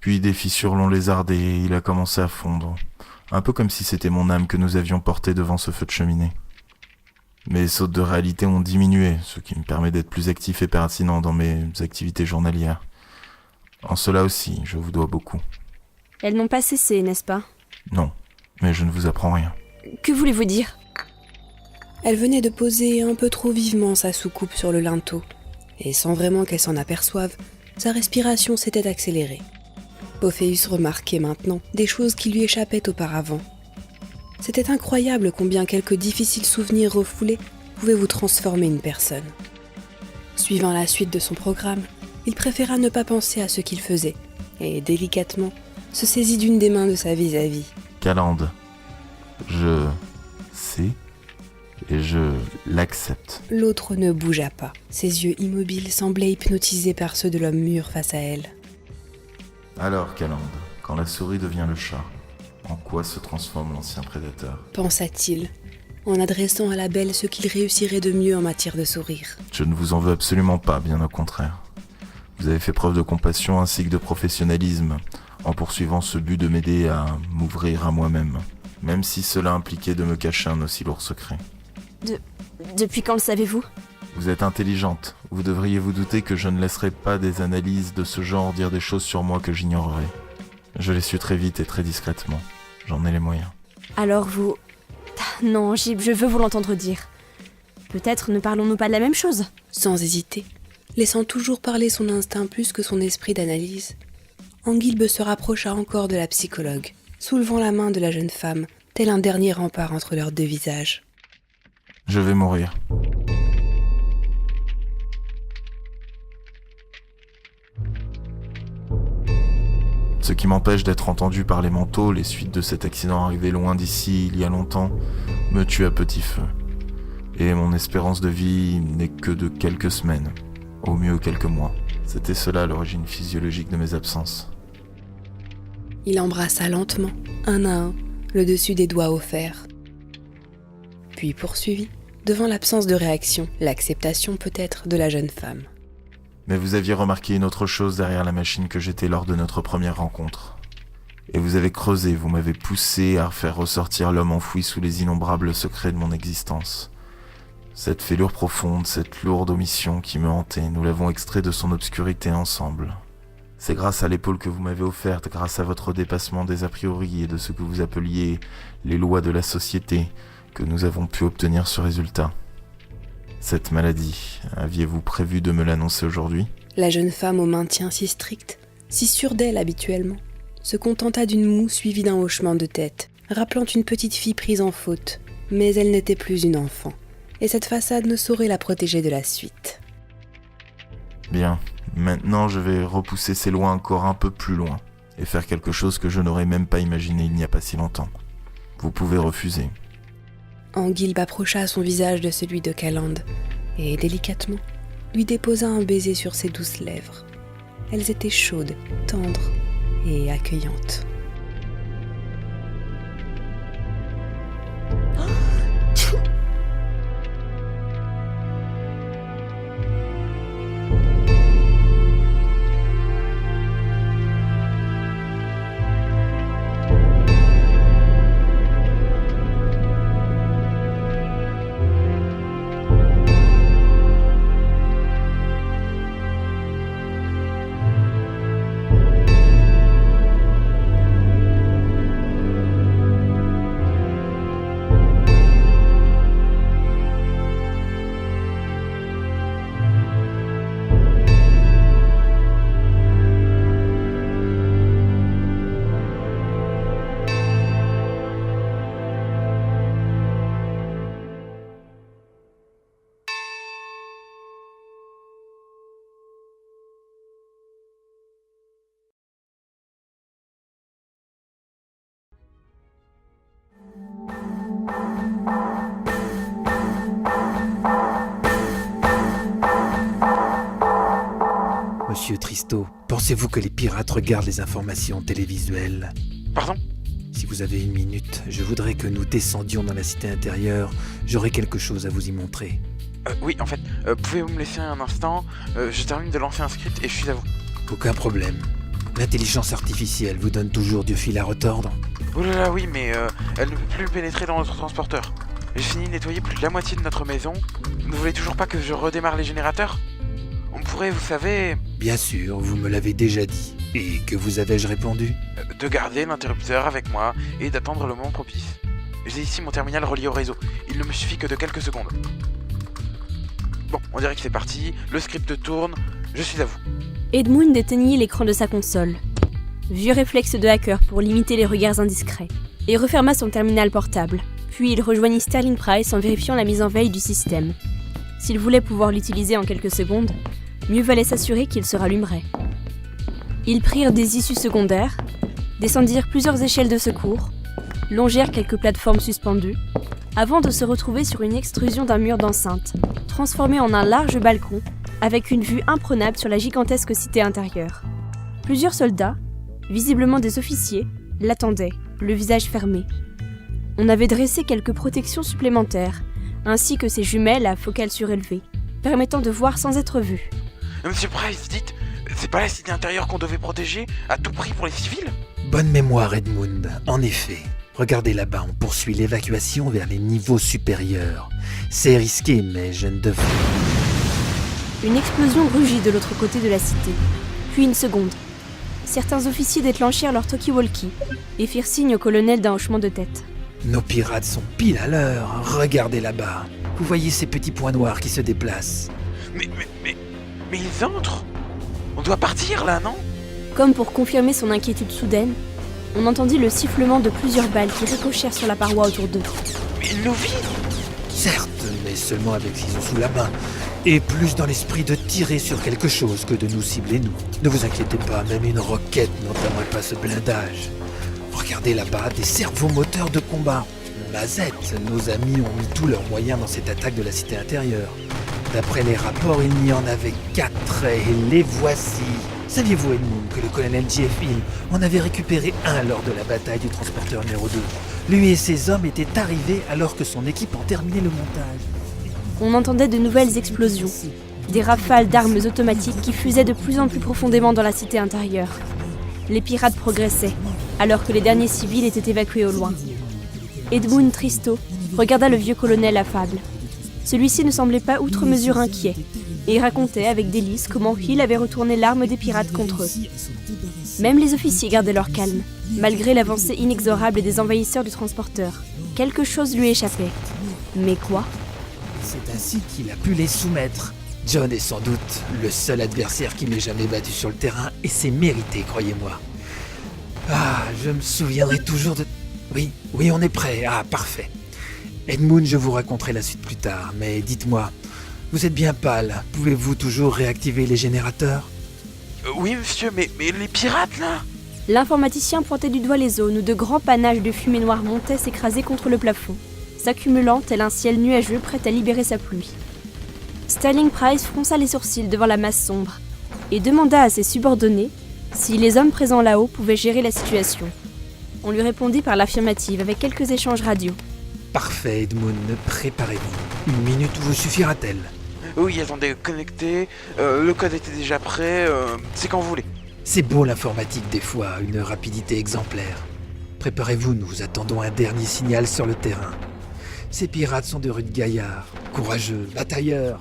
Puis des fissures l'ont lézardé et il a commencé à fondre. Un peu comme si c'était mon âme que nous avions portée devant ce feu de cheminée. Mes sautes de réalité ont diminué, ce qui me permet d'être plus actif et pertinent dans mes activités journalières. En cela aussi, je vous dois beaucoup. Elles n'ont pas cessé, n'est-ce pas? Non, mais je ne vous apprends rien. Que voulez-vous dire? Elle venait de poser un peu trop vivement sa soucoupe sur le linteau, et sans vraiment qu'elle s'en aperçoive, sa respiration s'était accélérée. Pophéus remarquait maintenant des choses qui lui échappaient auparavant. C'était incroyable combien quelques difficiles souvenirs refoulés pouvaient vous transformer une personne. Suivant la suite de son programme, il préféra ne pas penser à ce qu'il faisait, et délicatement se saisit d'une des mains de sa vis-à-vis. Calande, je sais et je l'accepte. L'autre ne bougea pas. Ses yeux immobiles semblaient hypnotisés par ceux de l'homme mûr face à elle. Alors, Calande, quand la souris devient le chat, en quoi se transforme l'ancien prédateur? Pensa-t-il, en adressant à la belle ce qu'il réussirait de mieux en matière de sourire. Je ne vous en veux absolument pas, bien au contraire. Vous avez fait preuve de compassion ainsi que de professionnalisme en poursuivant ce but de m'aider à m'ouvrir à moi-même, même si cela impliquait de me cacher un aussi lourd secret. Depuis quand le savez-vous? Vous êtes intelligente. Vous devriez vous douter que je ne laisserai pas des analyses de ce genre dire des choses sur moi que j'ignorerais. Je l'ai su très vite et très discrètement. J'en ai les moyens. Alors vous... Non, je veux vous l'entendre dire. Peut-être ne parlons-nous pas de la même chose? Sans hésiter, laissant toujours parler son instinct plus que son esprit d'analyse, Anguilbe se rapprocha encore de la psychologue, soulevant la main de la jeune femme, tel un dernier rempart entre leurs deux visages. Je vais mourir. Ce qui m'empêche d'être entendu par les manteaux, les suites de cet accident arrivé loin d'ici il y a longtemps, me tue à petit feu. Et mon espérance de vie n'est que de quelques semaines, au mieux quelques mois. C'était cela l'origine physiologique de mes absences. Il embrassa lentement, un à un, le dessus des doigts offerts. Puis poursuivit, devant l'absence de réaction, l'acceptation peut-être de la jeune femme. Mais vous aviez remarqué une autre chose derrière la machine que j'étais lors de notre première rencontre. Et vous avez creusé, vous m'avez poussé à faire ressortir l'homme enfoui sous les innombrables secrets de mon existence. Cette fêlure profonde, cette lourde omission qui me hantait, nous l'avons extrait de son obscurité ensemble. C'est grâce à l'épaule que vous m'avez offerte, grâce à votre dépassement des a priori et de ce que vous appeliez les lois de la société, que nous avons pu obtenir ce résultat. Cette maladie, aviez-vous prévu de me l'annoncer aujourd'hui? La jeune femme au maintien si strict, si sûre d'elle habituellement, se contenta d'une moue suivie d'un hochement de tête, rappelant une petite fille prise en faute, mais elle n'était plus une enfant, et cette façade ne saurait la protéger de la suite. Bien, maintenant je vais repousser ces lois encore un peu plus loin, et faire quelque chose que je n'aurais même pas imaginé il n'y a pas si longtemps. Vous pouvez refuser. Anguilbe approcha son visage de celui de Calande, et délicatement, lui déposa un baiser sur ses douces lèvres. Elles étaient chaudes, tendres et accueillantes. Monsieur Tristo, pensez-vous que les pirates regardent les informations télévisuelles? Pardon? Si vous avez une minute, je voudrais que nous descendions dans la cité intérieure. J'aurai quelque chose à vous y montrer. Oui, en fait, pouvez-vous me laisser un instant? Je termine de lancer un script et je suis à vous. Aucun problème. L'intelligence artificielle vous donne toujours du fil à retordre? Oh là là, oui, mais elle ne peut plus pénétrer dans notre transporteur. J'ai fini de nettoyer plus de la moitié de notre maison. Vous ne voulez toujours pas que je redémarre les générateurs? On pourrait, vous savez... Bien sûr, vous me l'avez déjà dit. Et que vous avais-je répondu? De garder l'interrupteur avec moi et d'attendre le moment propice. J'ai ici mon terminal relié au réseau. Il ne me suffit que de quelques secondes. Bon, on dirait que c'est parti. Le script tourne. Je suis à vous. Edmund éteignit l'écran de sa console. Vieux réflexe de hacker pour limiter les regards indiscrets. Et referma son terminal portable. Puis il rejoignit Sterling Price en vérifiant la mise en veille du système. S'il voulait pouvoir l'utiliser en quelques secondes, mieux valait s'assurer qu'il se rallumerait. Ils prirent des issues secondaires, descendirent plusieurs échelles de secours, longèrent quelques plateformes suspendues, avant de se retrouver sur une extrusion d'un mur d'enceinte, transformé en un large balcon, avec une vue imprenable sur la gigantesque cité intérieure. Plusieurs soldats, visiblement des officiers, l'attendaient, le visage fermé. On avait dressé quelques protections supplémentaires, ainsi que ses jumelles à focale surélevée, permettant de voir sans être vu. Monsieur Price, dites, c'est pas la cité intérieure qu'on devait protéger à tout prix pour les civils? Bonne mémoire, Edmund. En effet. Regardez là-bas, on poursuit l'évacuation vers les niveaux supérieurs. C'est risqué, mais je ne devrais... Une explosion rugit de l'autre côté de la cité. Puis une seconde. Certains officiers déclenchèrent leur talkie-walkie et firent signe au colonel d'un hochement de tête. Nos pirates sont pile à l'heure. Regardez là-bas. Vous voyez ces petits points noirs qui se déplacent? Mais ils entrent? On doit partir là, non? Comme pour confirmer son inquiétude soudaine, on entendit le sifflement de plusieurs balles qui ricochèrent sur la paroi autour d'eux. Mais ils nous visent? Certes, mais seulement avec ciseaux sous la main. Et plus dans l'esprit de tirer sur quelque chose que de nous cibler nous. Ne vous inquiétez pas, même une roquette n'entamerait pas ce blindage. Regardez là-bas, des servomoteurs de combat. Mazette, nos amis ont mis tous leurs moyens dans cette attaque de la cité intérieure. D'après les rapports, il n'y en avait 4 et les voici. Saviez-vous, Edmund, que le colonel J.F. Hill en avait récupéré un lors de la bataille du transporteur numéro 2? Lui et ses hommes étaient arrivés alors que son équipe en terminait le montage. On entendait de nouvelles explosions, des rafales d'armes automatiques qui fusaient de plus en plus profondément dans la cité intérieure. Les pirates progressaient, alors que les derniers civils étaient évacués au loin. Edmund Tristo regarda le vieux colonel affable. Celui-ci ne semblait pas outre mesure inquiet, et racontait avec délice comment Hill avait retourné l'arme des pirates contre eux. Même les officiers gardaient leur calme, malgré l'avancée inexorable des envahisseurs du transporteur. Quelque chose lui échappait. Mais quoi? C'est ainsi qu'il a pu les soumettre. John est sans doute le seul adversaire qui m'ait jamais battu sur le terrain, et c'est mérité, croyez-moi. Ah, je me souviendrai toujours de... Oui, on est prêt. Ah, parfait. Edmund, je vous raconterai la suite plus tard, mais dites-moi, vous êtes bien pâle. Pouvez-vous toujours réactiver les générateurs? Oui, monsieur, mais les pirates, là? L'informaticien pointait du doigt les zones où de grands panaches de fumée noire montaient s'écraser contre le plafond, s'accumulant tel un ciel nuageux prêt à libérer sa pluie. Sterling Price fronça les sourcils devant la masse sombre et demanda à ses subordonnés si les hommes présents là-haut pouvaient gérer la situation. On lui répondit par l'affirmative avec quelques échanges radio. Parfait, Edmund, préparez-vous. Une minute vous suffira-t-elle? Oui, attendez, connecté, le code était déjà prêt, c'est quand vous voulez. C'est beau l'informatique des fois, une rapidité exemplaire. Préparez-vous, nous attendons un dernier signal sur le terrain. Ces pirates sont de rudes gaillards, courageux, batailleurs,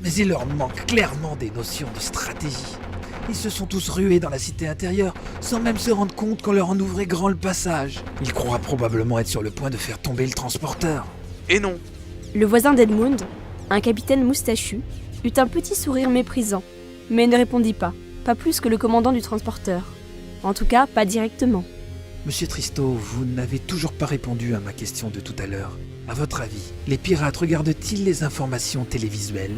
mais il leur manque clairement des notions de stratégie. Ils se sont tous rués dans la cité intérieure, sans même se rendre compte qu'on leur en ouvrait grand le passage. Ils croient probablement être sur le point de faire tomber le transporteur. Et non. Le voisin d'Edmund, un capitaine moustachu, eut un petit sourire méprisant, mais ne répondit pas plus que le commandant du transporteur. En tout cas, pas directement. Monsieur Tristo, vous n'avez toujours pas répondu à ma question de tout à l'heure. À votre avis, les pirates regardent-ils les informations télévisuelles?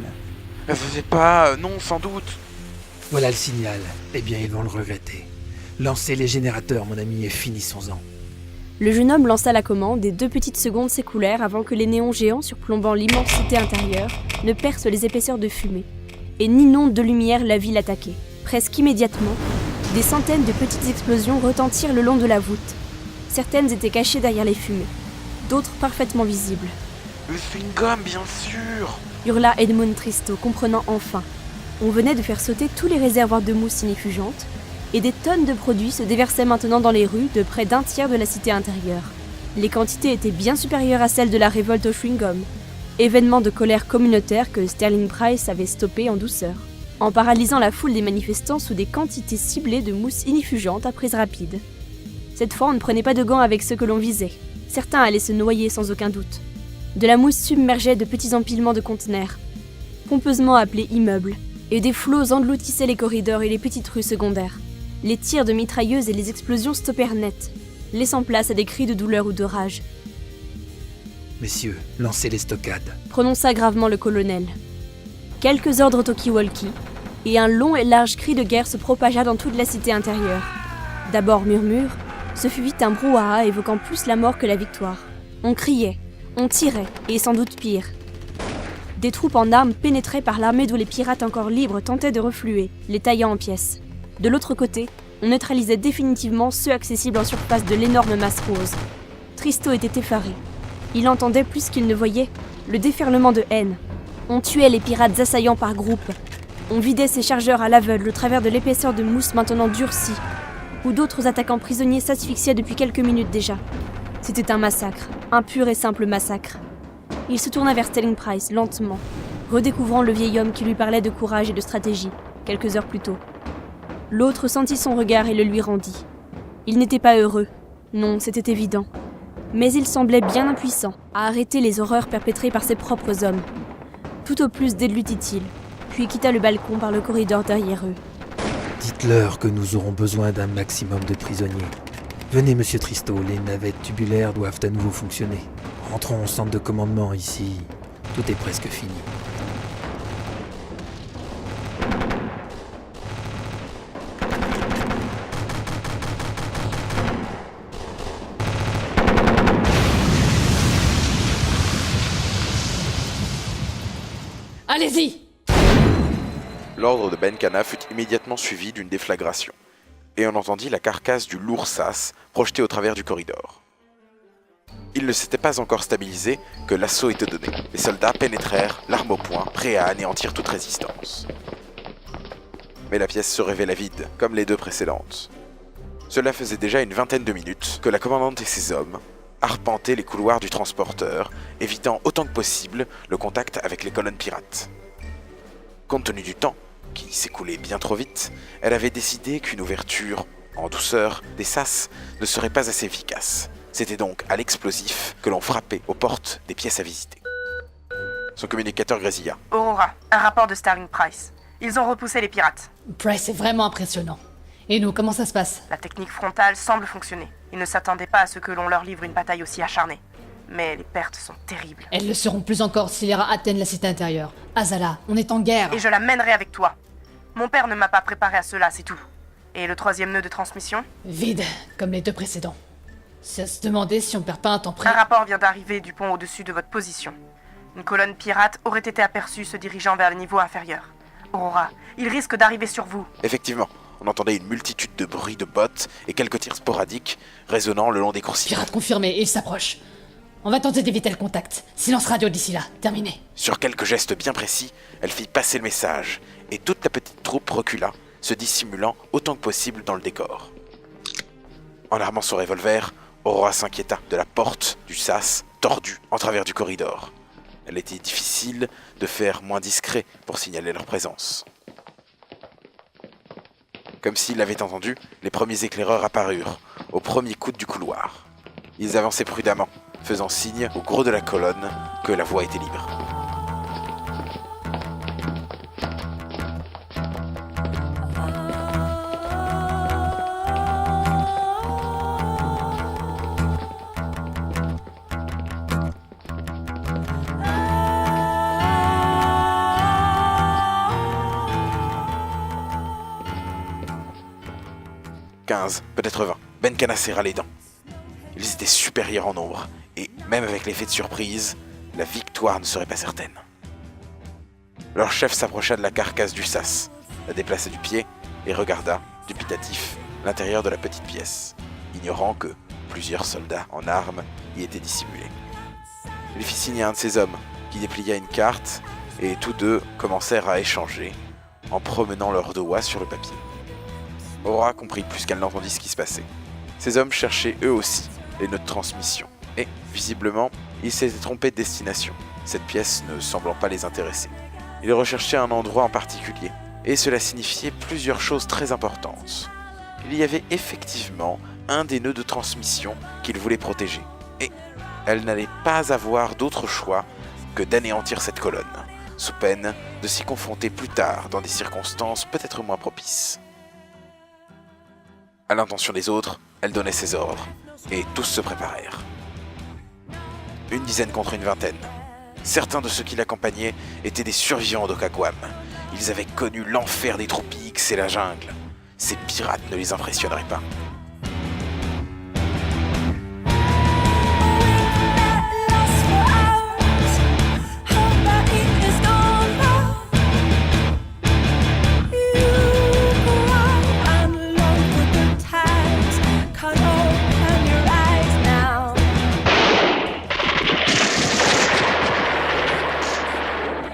Je sais pas, non, sans doute. Voilà le signal. Eh bien, ils vont le regretter. Lancez les générateurs, mon ami, et finissons-en. Le jeune homme lança la commande et 2 petites secondes s'écoulèrent avant que les néons géants surplombant l'immensité intérieure ne percent les épaisseurs de fumée et n'inondent de lumière la ville attaquée. Presque immédiatement, des centaines de petites explosions retentirent le long de la voûte. Certaines étaient cachées derrière les fumées, d'autres parfaitement visibles. Le chewing-gum, bien sûr! Hurla Edmund Tristo, comprenant enfin. On venait de faire sauter tous les réservoirs de mousse ineffugeante, et des tonnes de produits se déversaient maintenant dans les rues de près d'un tiers de la cité intérieure. Les quantités étaient bien supérieures à celles de la révolte au chewing-gum, événement de colère communautaire que Sterling Price avait stoppé en douceur, en paralysant la foule des manifestants sous des quantités ciblées de mousse ineffugeante à prise rapide. Cette fois, on ne prenait pas de gants avec ceux que l'on visait. Certains allaient se noyer sans aucun doute. De la mousse submergeait de petits empilements de conteneurs, pompeusement appelés immeubles, et des flots engloutissaient les corridors et les petites rues secondaires. Les tirs de mitrailleuses et les explosions stoppèrent net, laissant place à des cris de douleur ou de rage. Messieurs, lancez les stockades. Prononça gravement le colonel. Quelques ordres talkie-walkie, et un long et large cri de guerre se propagea dans toute la cité intérieure. D'abord murmure, ce fut vite un brouhaha évoquant plus la mort que la victoire. On criait, on tirait, et sans doute pire. Des troupes en armes pénétraient par l'armée d'où les pirates encore libres tentaient de refluer, les taillant en pièces. De l'autre côté, on neutralisait définitivement ceux accessibles en surface de l'énorme masse rose. Tristo était effaré. Il entendait plus qu'il ne voyait le déferlement de haine. On tuait les pirates assaillants par groupe. On vidait ses chargeurs à l'aveugle au travers de l'épaisseur de mousse maintenant durcie, où d'autres attaquants prisonniers s'asphyxiaient depuis quelques minutes déjà. C'était un massacre, un pur et simple massacre. Il se tourna vers Sterling Price, lentement, redécouvrant le vieil homme qui lui parlait de courage et de stratégie, quelques heures plus tôt. L'autre sentit son regard et le lui rendit. Il n'était pas heureux, non, c'était évident. Mais il semblait bien impuissant à arrêter les horreurs perpétrées par ses propres hommes. Tout au plus déglutit-il, puis quitta le balcon par le corridor derrière eux. Dites-leur que nous aurons besoin d'un maximum de prisonniers. Venez, monsieur Tristo, les navettes tubulaires doivent à nouveau fonctionner. Rentrons au centre de commandement ici. Tout est presque fini. Allez-y! L'ordre de Benkana fut immédiatement suivi d'une déflagration, et on entendit la carcasse du lourd sas projetée au travers du corridor. Il ne s'était pas encore stabilisé que l'assaut était donné. Les soldats pénétrèrent, l'arme au poing, prêts à anéantir toute résistance. Mais la pièce se révéla vide, comme les deux précédentes. Cela faisait déjà une vingtaine de minutes que la commandante et ses hommes arpentaient les couloirs du transporteur, évitant autant que possible le contact avec les colonnes pirates. Compte tenu du temps, qui s'écoulait bien trop vite, elle avait décidé qu'une ouverture, en douceur, des sas ne serait pas assez efficace. C'était donc à l'explosif que l'on frappait aux portes des pièces à visiter. Son communicateur grésilla. Aurora, un rapport de Sterling Price. Ils ont repoussé les pirates. Price est vraiment impressionnant. Et nous, comment ça se passe? La technique frontale semble fonctionner. Ils ne s'attendaient pas à ce que l'on leur livre une bataille aussi acharnée. Mais les pertes sont terribles. Elles le seront plus encore si les rats atteignent la cité intérieure. Azala, on est en guerre. Et je la mènerai avec toi. Mon père ne m'a pas préparé à cela, c'est tout. Et le troisième nœud de transmission? Vide, comme les deux précédents. C'est à se demander si on perd pas un temps près. Un rapport vient d'arriver du pont au-dessus de votre position. Une colonne pirate aurait été aperçue se dirigeant vers le niveau inférieur. Aurora, il risque d'arriver sur vous. Effectivement, on entendait une multitude de bruits de bottes et quelques tirs sporadiques résonnant le long des coursives. Pirate confirmé, il s'approche. On va tenter d'éviter le contact. Silence radio d'ici là, terminé. Sur quelques gestes bien précis, elle fit passer le message, et toute la petite troupe recula, se dissimulant autant que possible dans le décor. En armant son revolver, Aurora s'inquiéta de la porte du sas tordue en travers du corridor. Elle était difficile de faire moins discret pour signaler leur présence. Comme s'ils l'avaient entendu, les premiers éclaireurs apparurent, au premier coude du couloir. Ils avançaient prudemment, faisant signe au gros de la colonne que la voie était libre. Peut-être 20. Benkana serra les dents. Ils étaient supérieurs en nombre, et même avec l'effet de surprise, la victoire ne serait pas certaine. Leur chef s'approcha de la carcasse du sas, la déplaça du pied et regarda, dubitatif, l'intérieur de la petite pièce, ignorant que, Plusieurs soldats en armes y étaient dissimulés. Il fit signe à un de ses hommes, qui déplia une carte, et tous deux commencèrent à échanger, en promenant leurs doigts sur le papier. Aura comprit plus qu'elle n'entendit ce qui se passait. Ces hommes cherchaient eux aussi les nœuds de transmission, et, visiblement, ils s'étaient trompés de destination, cette pièce ne semblant pas les intéresser. Ils recherchaient un endroit en particulier, et cela signifiait plusieurs choses très importantes. Il y avait effectivement un des nœuds de transmission qu'ils voulaient protéger, et elle n'allait pas avoir d'autre choix que d'anéantir cette colonne, sous peine de s'y confronter plus tard dans des circonstances peut-être moins propices. À l'intention des autres, elle donnait ses ordres, et tous se préparèrent. Une dizaine contre une vingtaine. Certains de ceux qui l'accompagnaient étaient des survivants d'Okagwam. Ils avaient connu l'enfer des troupies X et la jungle. Ces pirates ne les impressionneraient pas.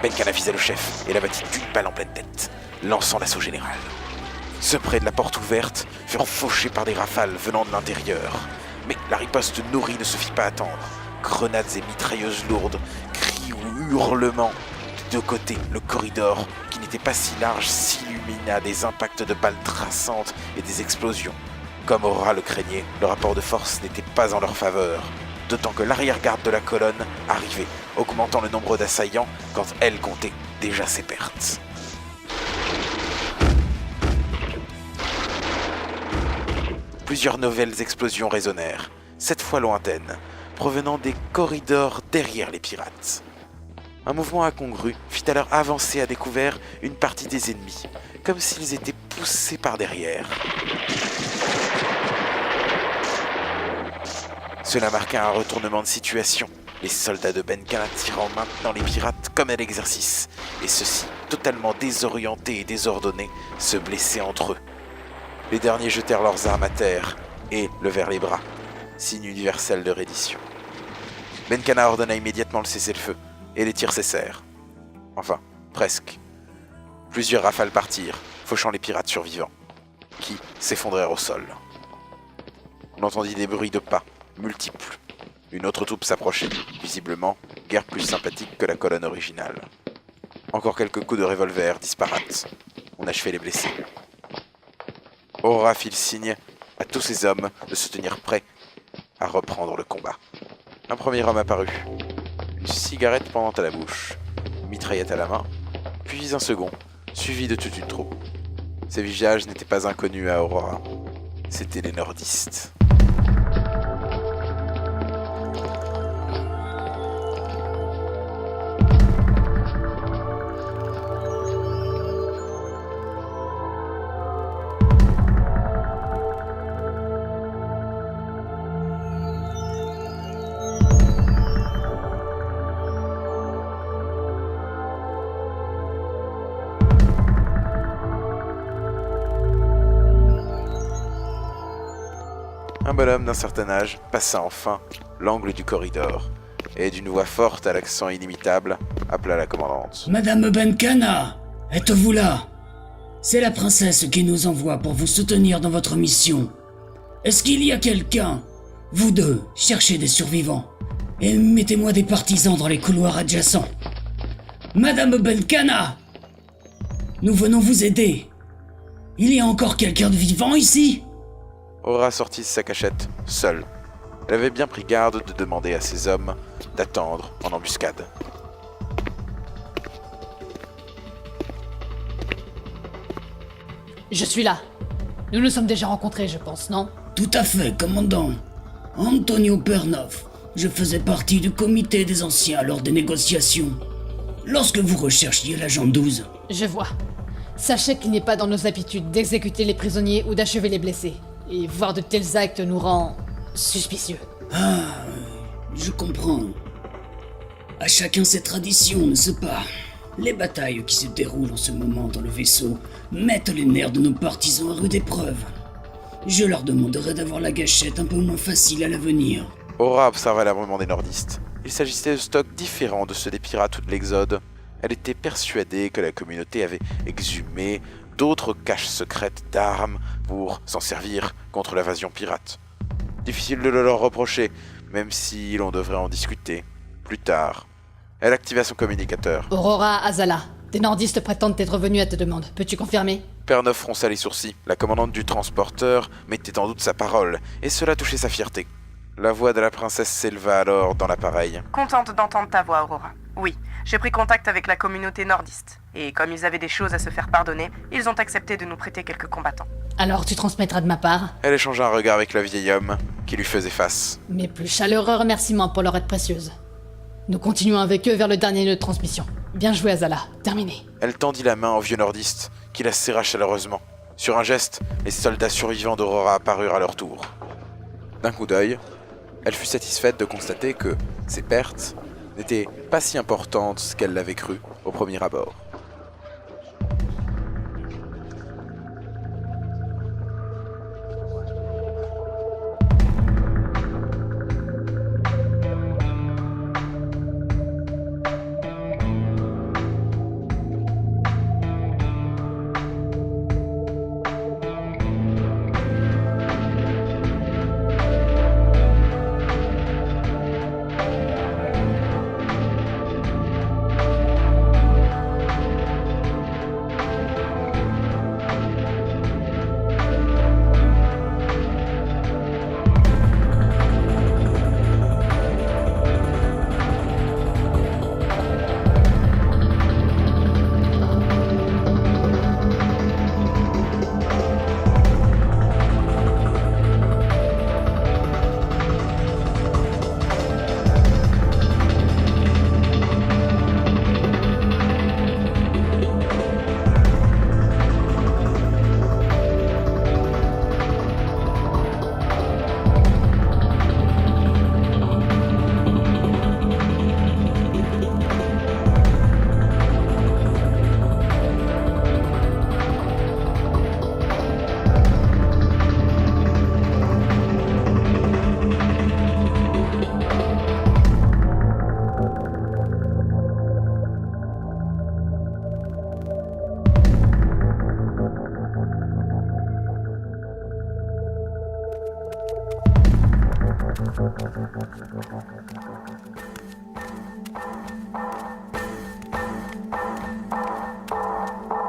Benkana visait le chef et l'abattit d'une balle en pleine tête, lançant l'assaut général. Ceux près de la porte ouverte furent fauchés par des rafales venant de l'intérieur. Mais la riposte nourrie ne se fit pas attendre. Grenades et mitrailleuses lourdes, cris ou hurlements. De deux côtés, le corridor, qui n'était pas si large, s'illumina des impacts de balles traçantes et des explosions. Comme Aura le craignait, le rapport de force n'était pas en leur faveur. D'autant que l'arrière-garde de la colonne arrivait, augmentant le nombre d'assaillants quand elle comptait déjà ses pertes. Plusieurs nouvelles explosions résonnèrent, cette fois lointaines, provenant des corridors derrière les pirates. Un mouvement incongru fit alors avancer à découvert une partie des ennemis, comme s'ils étaient poussés par derrière. Cela marqua un retournement de situation, les soldats de Benkana tirant maintenant les pirates comme à l'exercice, et ceux-ci, totalement désorientés et désordonnés, se blessaient entre eux. Les derniers jetèrent leurs armes à terre et levèrent les bras, signe universel de reddition. Benkana ordonna immédiatement le cessez-le-feu, et les tirs cessèrent. Enfin, presque. Plusieurs rafales partirent, fauchant les pirates survivants, qui s'effondrèrent au sol. On entendit des bruits de pas, multiples. Une autre troupe s'approchait, visiblement, guère plus sympathique que la colonne originale. Encore quelques coups de revolver disparates. On achevait les blessés. Aura fit le signe à tous ses hommes de se tenir prêts à reprendre le combat. Un premier homme apparut, une cigarette pendant à la bouche, une mitraillette à la main, puis un second, suivi de toute une troupe. Ces visages n'étaient pas inconnus à Aurora, c'étaient les nordistes. Un bonhomme d'un certain âge passa enfin l'angle du corridor et d'une voix forte à l'accent inimitable appela la commandante. Madame Benkana, êtes-vous là? C'est la princesse qui nous envoie pour vous soutenir dans votre mission. Est-ce qu'il y a quelqu'un? Vous deux, cherchez des survivants et mettez-moi des partisans dans les couloirs adjacents. Madame Benkana, nous venons vous aider. Il y a encore quelqu'un de vivant ici? Aura sortit de sa cachette, seule. Elle avait bien pris garde de demander à ses hommes d'attendre en embuscade. Je suis là. Nous nous sommes déjà rencontrés, je pense, non? Tout à fait, commandant. Antonio Pernov. Je faisais partie du comité des anciens lors des négociations. Lorsque vous recherchiez l'agent 12. Je vois. Sachez qu'il n'est pas dans nos habitudes d'exécuter les prisonniers ou d'achever les blessés. Et voir de tels actes nous rend suspicieux. Ah, je comprends. À chacun ses traditions, n'est-ce pas? Les batailles qui se déroulent en ce moment dans le vaisseau mettent les nerfs de nos partisans à rude épreuve. Je leur demanderai d'avoir la gâchette un peu moins facile à l'avenir. Aura observa l'abandon des nordistes. Il s'agissait de stocks différents de ceux des pirates ou de l'Exode. Elle était persuadée que la communauté avait exhumé d'autres caches secrètes d'armes pour s'en servir contre l'invasion pirate. Difficile de le leur reprocher, même si l'on devrait en discuter plus tard. Elle activa son communicateur. Aurora, Azala, des nordistes prétendent être venus à ta demande. Peux-tu confirmer ? Père-Neuf fronça les sourcils. La commandante du transporteur mettait en doute sa parole, et cela touchait sa fierté. La voix de la princesse s'éleva alors dans l'appareil. Contente d'entendre ta voix, Aurora. Oui, j'ai pris contact avec la communauté nordiste. Et comme ils avaient des choses à se faire pardonner, ils ont accepté de nous prêter quelques combattants. Alors tu transmettras de ma part Elle échangea un regard avec le vieil homme, qui lui faisait face. mes plus chaleureux remerciements pour leur aide précieuse. Nous continuons avec eux vers le dernier nœud de transmission. Bien joué, Azala. Terminé. Elle tendit la main au vieux nordiste, qui la serra chaleureusement. Sur un geste, les soldats survivants d'Aurora apparurent à leur tour. D'un coup d'œil, elle fut satisfaite de constater que ses pertes n'étaient pas si importantes qu'elle l'avait cru au premier abord.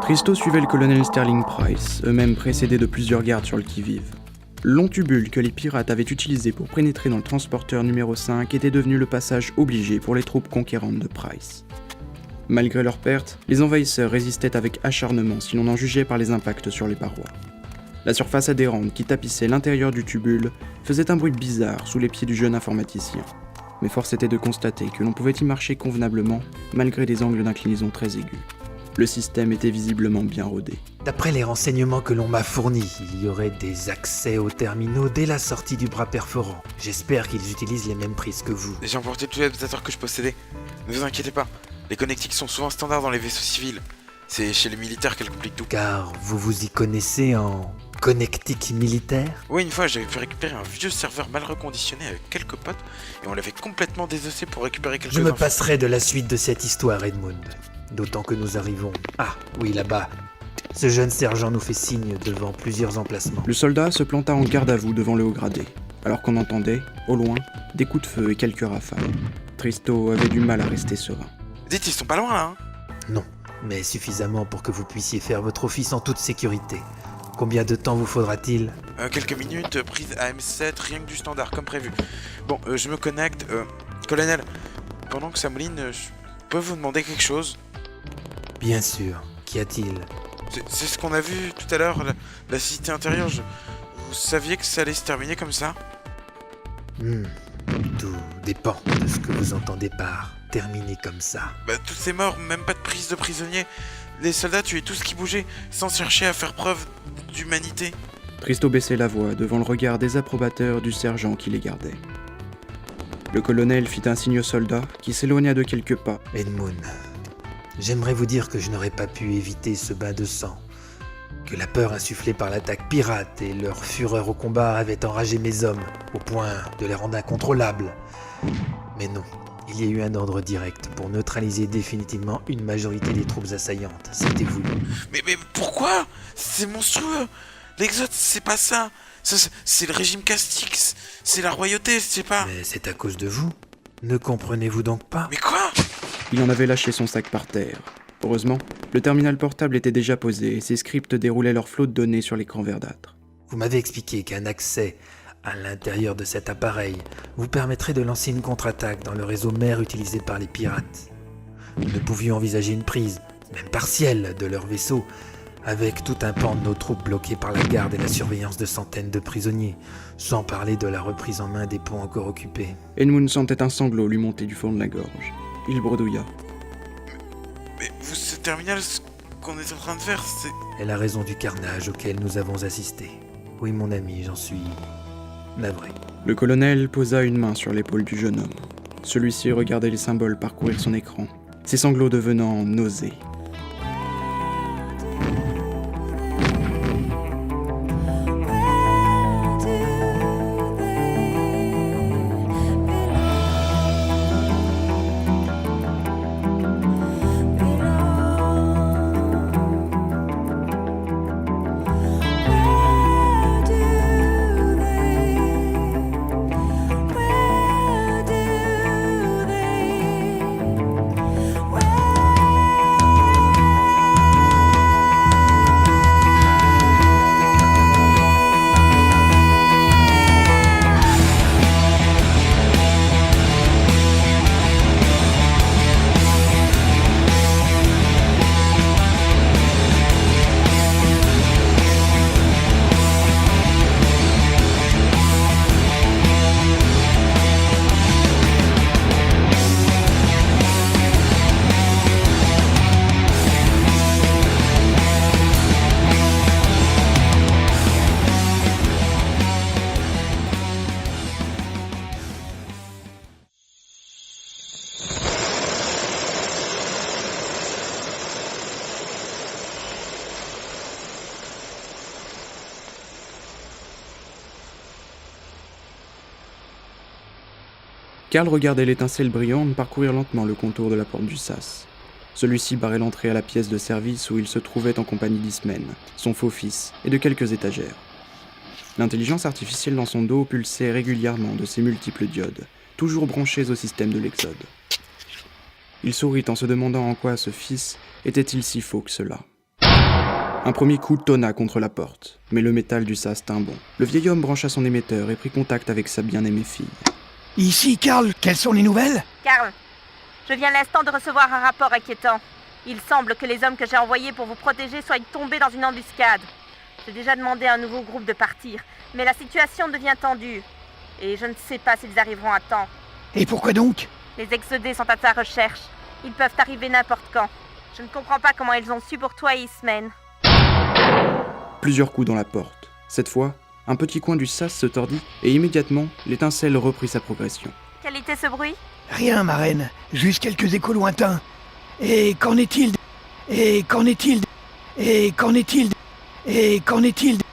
Tristo suivait le colonel Sterling Price, eux-mêmes précédés de plusieurs gardes sur le qui-vive. Le long tubule que les pirates avaient utilisé pour pénétrer dans le transporteur numéro 5 était devenu le passage obligé pour les troupes conquérantes de Price. Malgré leurs pertes, les envahisseurs résistaient avec acharnement si l'on en jugeait par les impacts sur les parois. La surface adhérente qui tapissait l'intérieur du tubule faisait un bruit bizarre sous les pieds du jeune informaticien. Mais force était de constater que l'on pouvait y marcher convenablement malgré des angles d'inclinaison très aigus. Le système était visiblement bien rodé. D'après les renseignements que l'on m'a fournis, il y aurait des accès aux terminaux dès la sortie du bras perforant. J'espère qu'ils utilisent les mêmes prises que vous. J'ai emporté tous les adaptateurs que je possédais. Ne vous inquiétez pas, les connectiques sont souvent standards dans les vaisseaux civils. C'est chez les militaires qu'elles compliquent tout. Car vous vous y connaissez en connectique militaire ? Oui, une fois j'avais pu récupérer un vieux serveur mal reconditionné avec quelques potes et on l'avait complètement désossé pour récupérer quelques Je me infos. passerai de la suite de cette histoire, Edmund. D'autant que nous arrivons... Ah, oui, là-bas. Ce jeune sergent nous fait signe devant plusieurs emplacements. Le soldat se planta en garde à vous devant le haut gradé, alors qu'on entendait, au loin, des coups de feu et quelques rafales. Tristo avait du mal à rester serein. Dites, ils sont pas loin là, hein ? Non, mais suffisamment pour que vous puissiez faire votre office en toute sécurité. Combien de temps vous faudra-t-il ? Quelques minutes, prise AM7, rien que du standard, comme prévu. Bon, je me connecte. Colonel, pendant que ça mouline, je peux vous demander quelque chose ? Bien sûr. Qu'y a-t-il ? C'est ce qu'on a vu tout à l'heure, la cité intérieure. Vous saviez que ça allait se terminer comme ça ? Tout dépend de ce que vous entendez par terminer comme ça. Bah, toutes ces morts, même pas de prise de prisonniers. Les soldats tuaient tout ce qui bougeait, sans chercher à faire preuve d'humanité. Tristo baissait la voix devant le regard désapprobateur du sergent qui les gardait. Le colonel fit un signe au soldat qui s'éloigna de quelques pas. Edmund, j'aimerais vous dire que je n'aurais pas pu éviter ce bain de sang. que la peur insufflée par l'attaque pirate et leur fureur au combat avaient enragé mes hommes, au point de les rendre incontrôlables. Mais non, il y a eu un ordre direct pour neutraliser définitivement une majorité des troupes assaillantes. C'était voulu. Mais pourquoi? C'est monstrueux. L'Exode, c'est pas ça. C'est le régime Castix. C'est la royauté, je sais pas. Mais c'est à cause de vous. Ne comprenez-vous donc pas? Mais quoi? Il en avait lâché son sac par terre. Heureusement, le terminal portable était déjà posé et ses scripts déroulaient leur flot de données sur l'écran verdâtre. Vous m'avez expliqué qu'un accès à l'intérieur de cet appareil vous permettrait de lancer une contre-attaque dans le réseau mère utilisé par les pirates. Nous ne pouvions envisager une prise, même partielle, de leur vaisseau, avec tout un pan de nos troupes bloquées par la garde et la surveillance de centaines de prisonniers, sans parler de la reprise en main des ponts encore occupés. Edmund sentait un sanglot lui monter du fond de la gorge. Il bredouilla. Mais vous, ce terminal, ce qu'on est en train de faire, c'est... est la raison du carnage auquel nous avons assisté. Oui, mon ami, j'en suis navré. Le colonel posa une main sur l'épaule du jeune homme. Celui-ci regardait les symboles parcourir son écran, ses sanglots devenant nausées. Karl regardait l'étincelle brillante parcourir lentement le contour de la porte du sas. Celui-ci barrait l'entrée à la pièce de service où il se trouvait en compagnie d'Ismen, son faux-fils, et de quelques étagères. L'intelligence artificielle dans son dos pulsait régulièrement de ses multiples diodes, toujours branchées au système de l'Exode. Il sourit en se demandant en quoi ce fils était-il si faux que cela. Un premier coup tonna contre la porte, mais le métal du sas tint bon. Le vieil homme brancha son émetteur et prit contact avec sa bien-aimée fille. Ici, Karl, quelles sont les nouvelles? Karl, je viens à l'instant de recevoir un rapport inquiétant. Il semble que les hommes que j'ai envoyés pour vous protéger soient tombés dans une embuscade. J'ai déjà demandé à un nouveau groupe de partir, mais la situation devient tendue. Et je ne sais pas s'ils arriveront à temps. Et pourquoi donc? Les exodés sont à ta recherche. Ils peuvent arriver n'importe quand. Je ne comprends pas comment ils ont su pour toi et Ismen. Plusieurs coups dans la porte. Cette fois, un petit coin du sas se tordit et immédiatement, l'étincelle reprit sa progression. Quel était ce bruit? Rien, ma reine. Juste quelques échos lointains. Et qu'en est-il? Et qu'en est-il? Et qu'en est-il? Et qu'en est-il?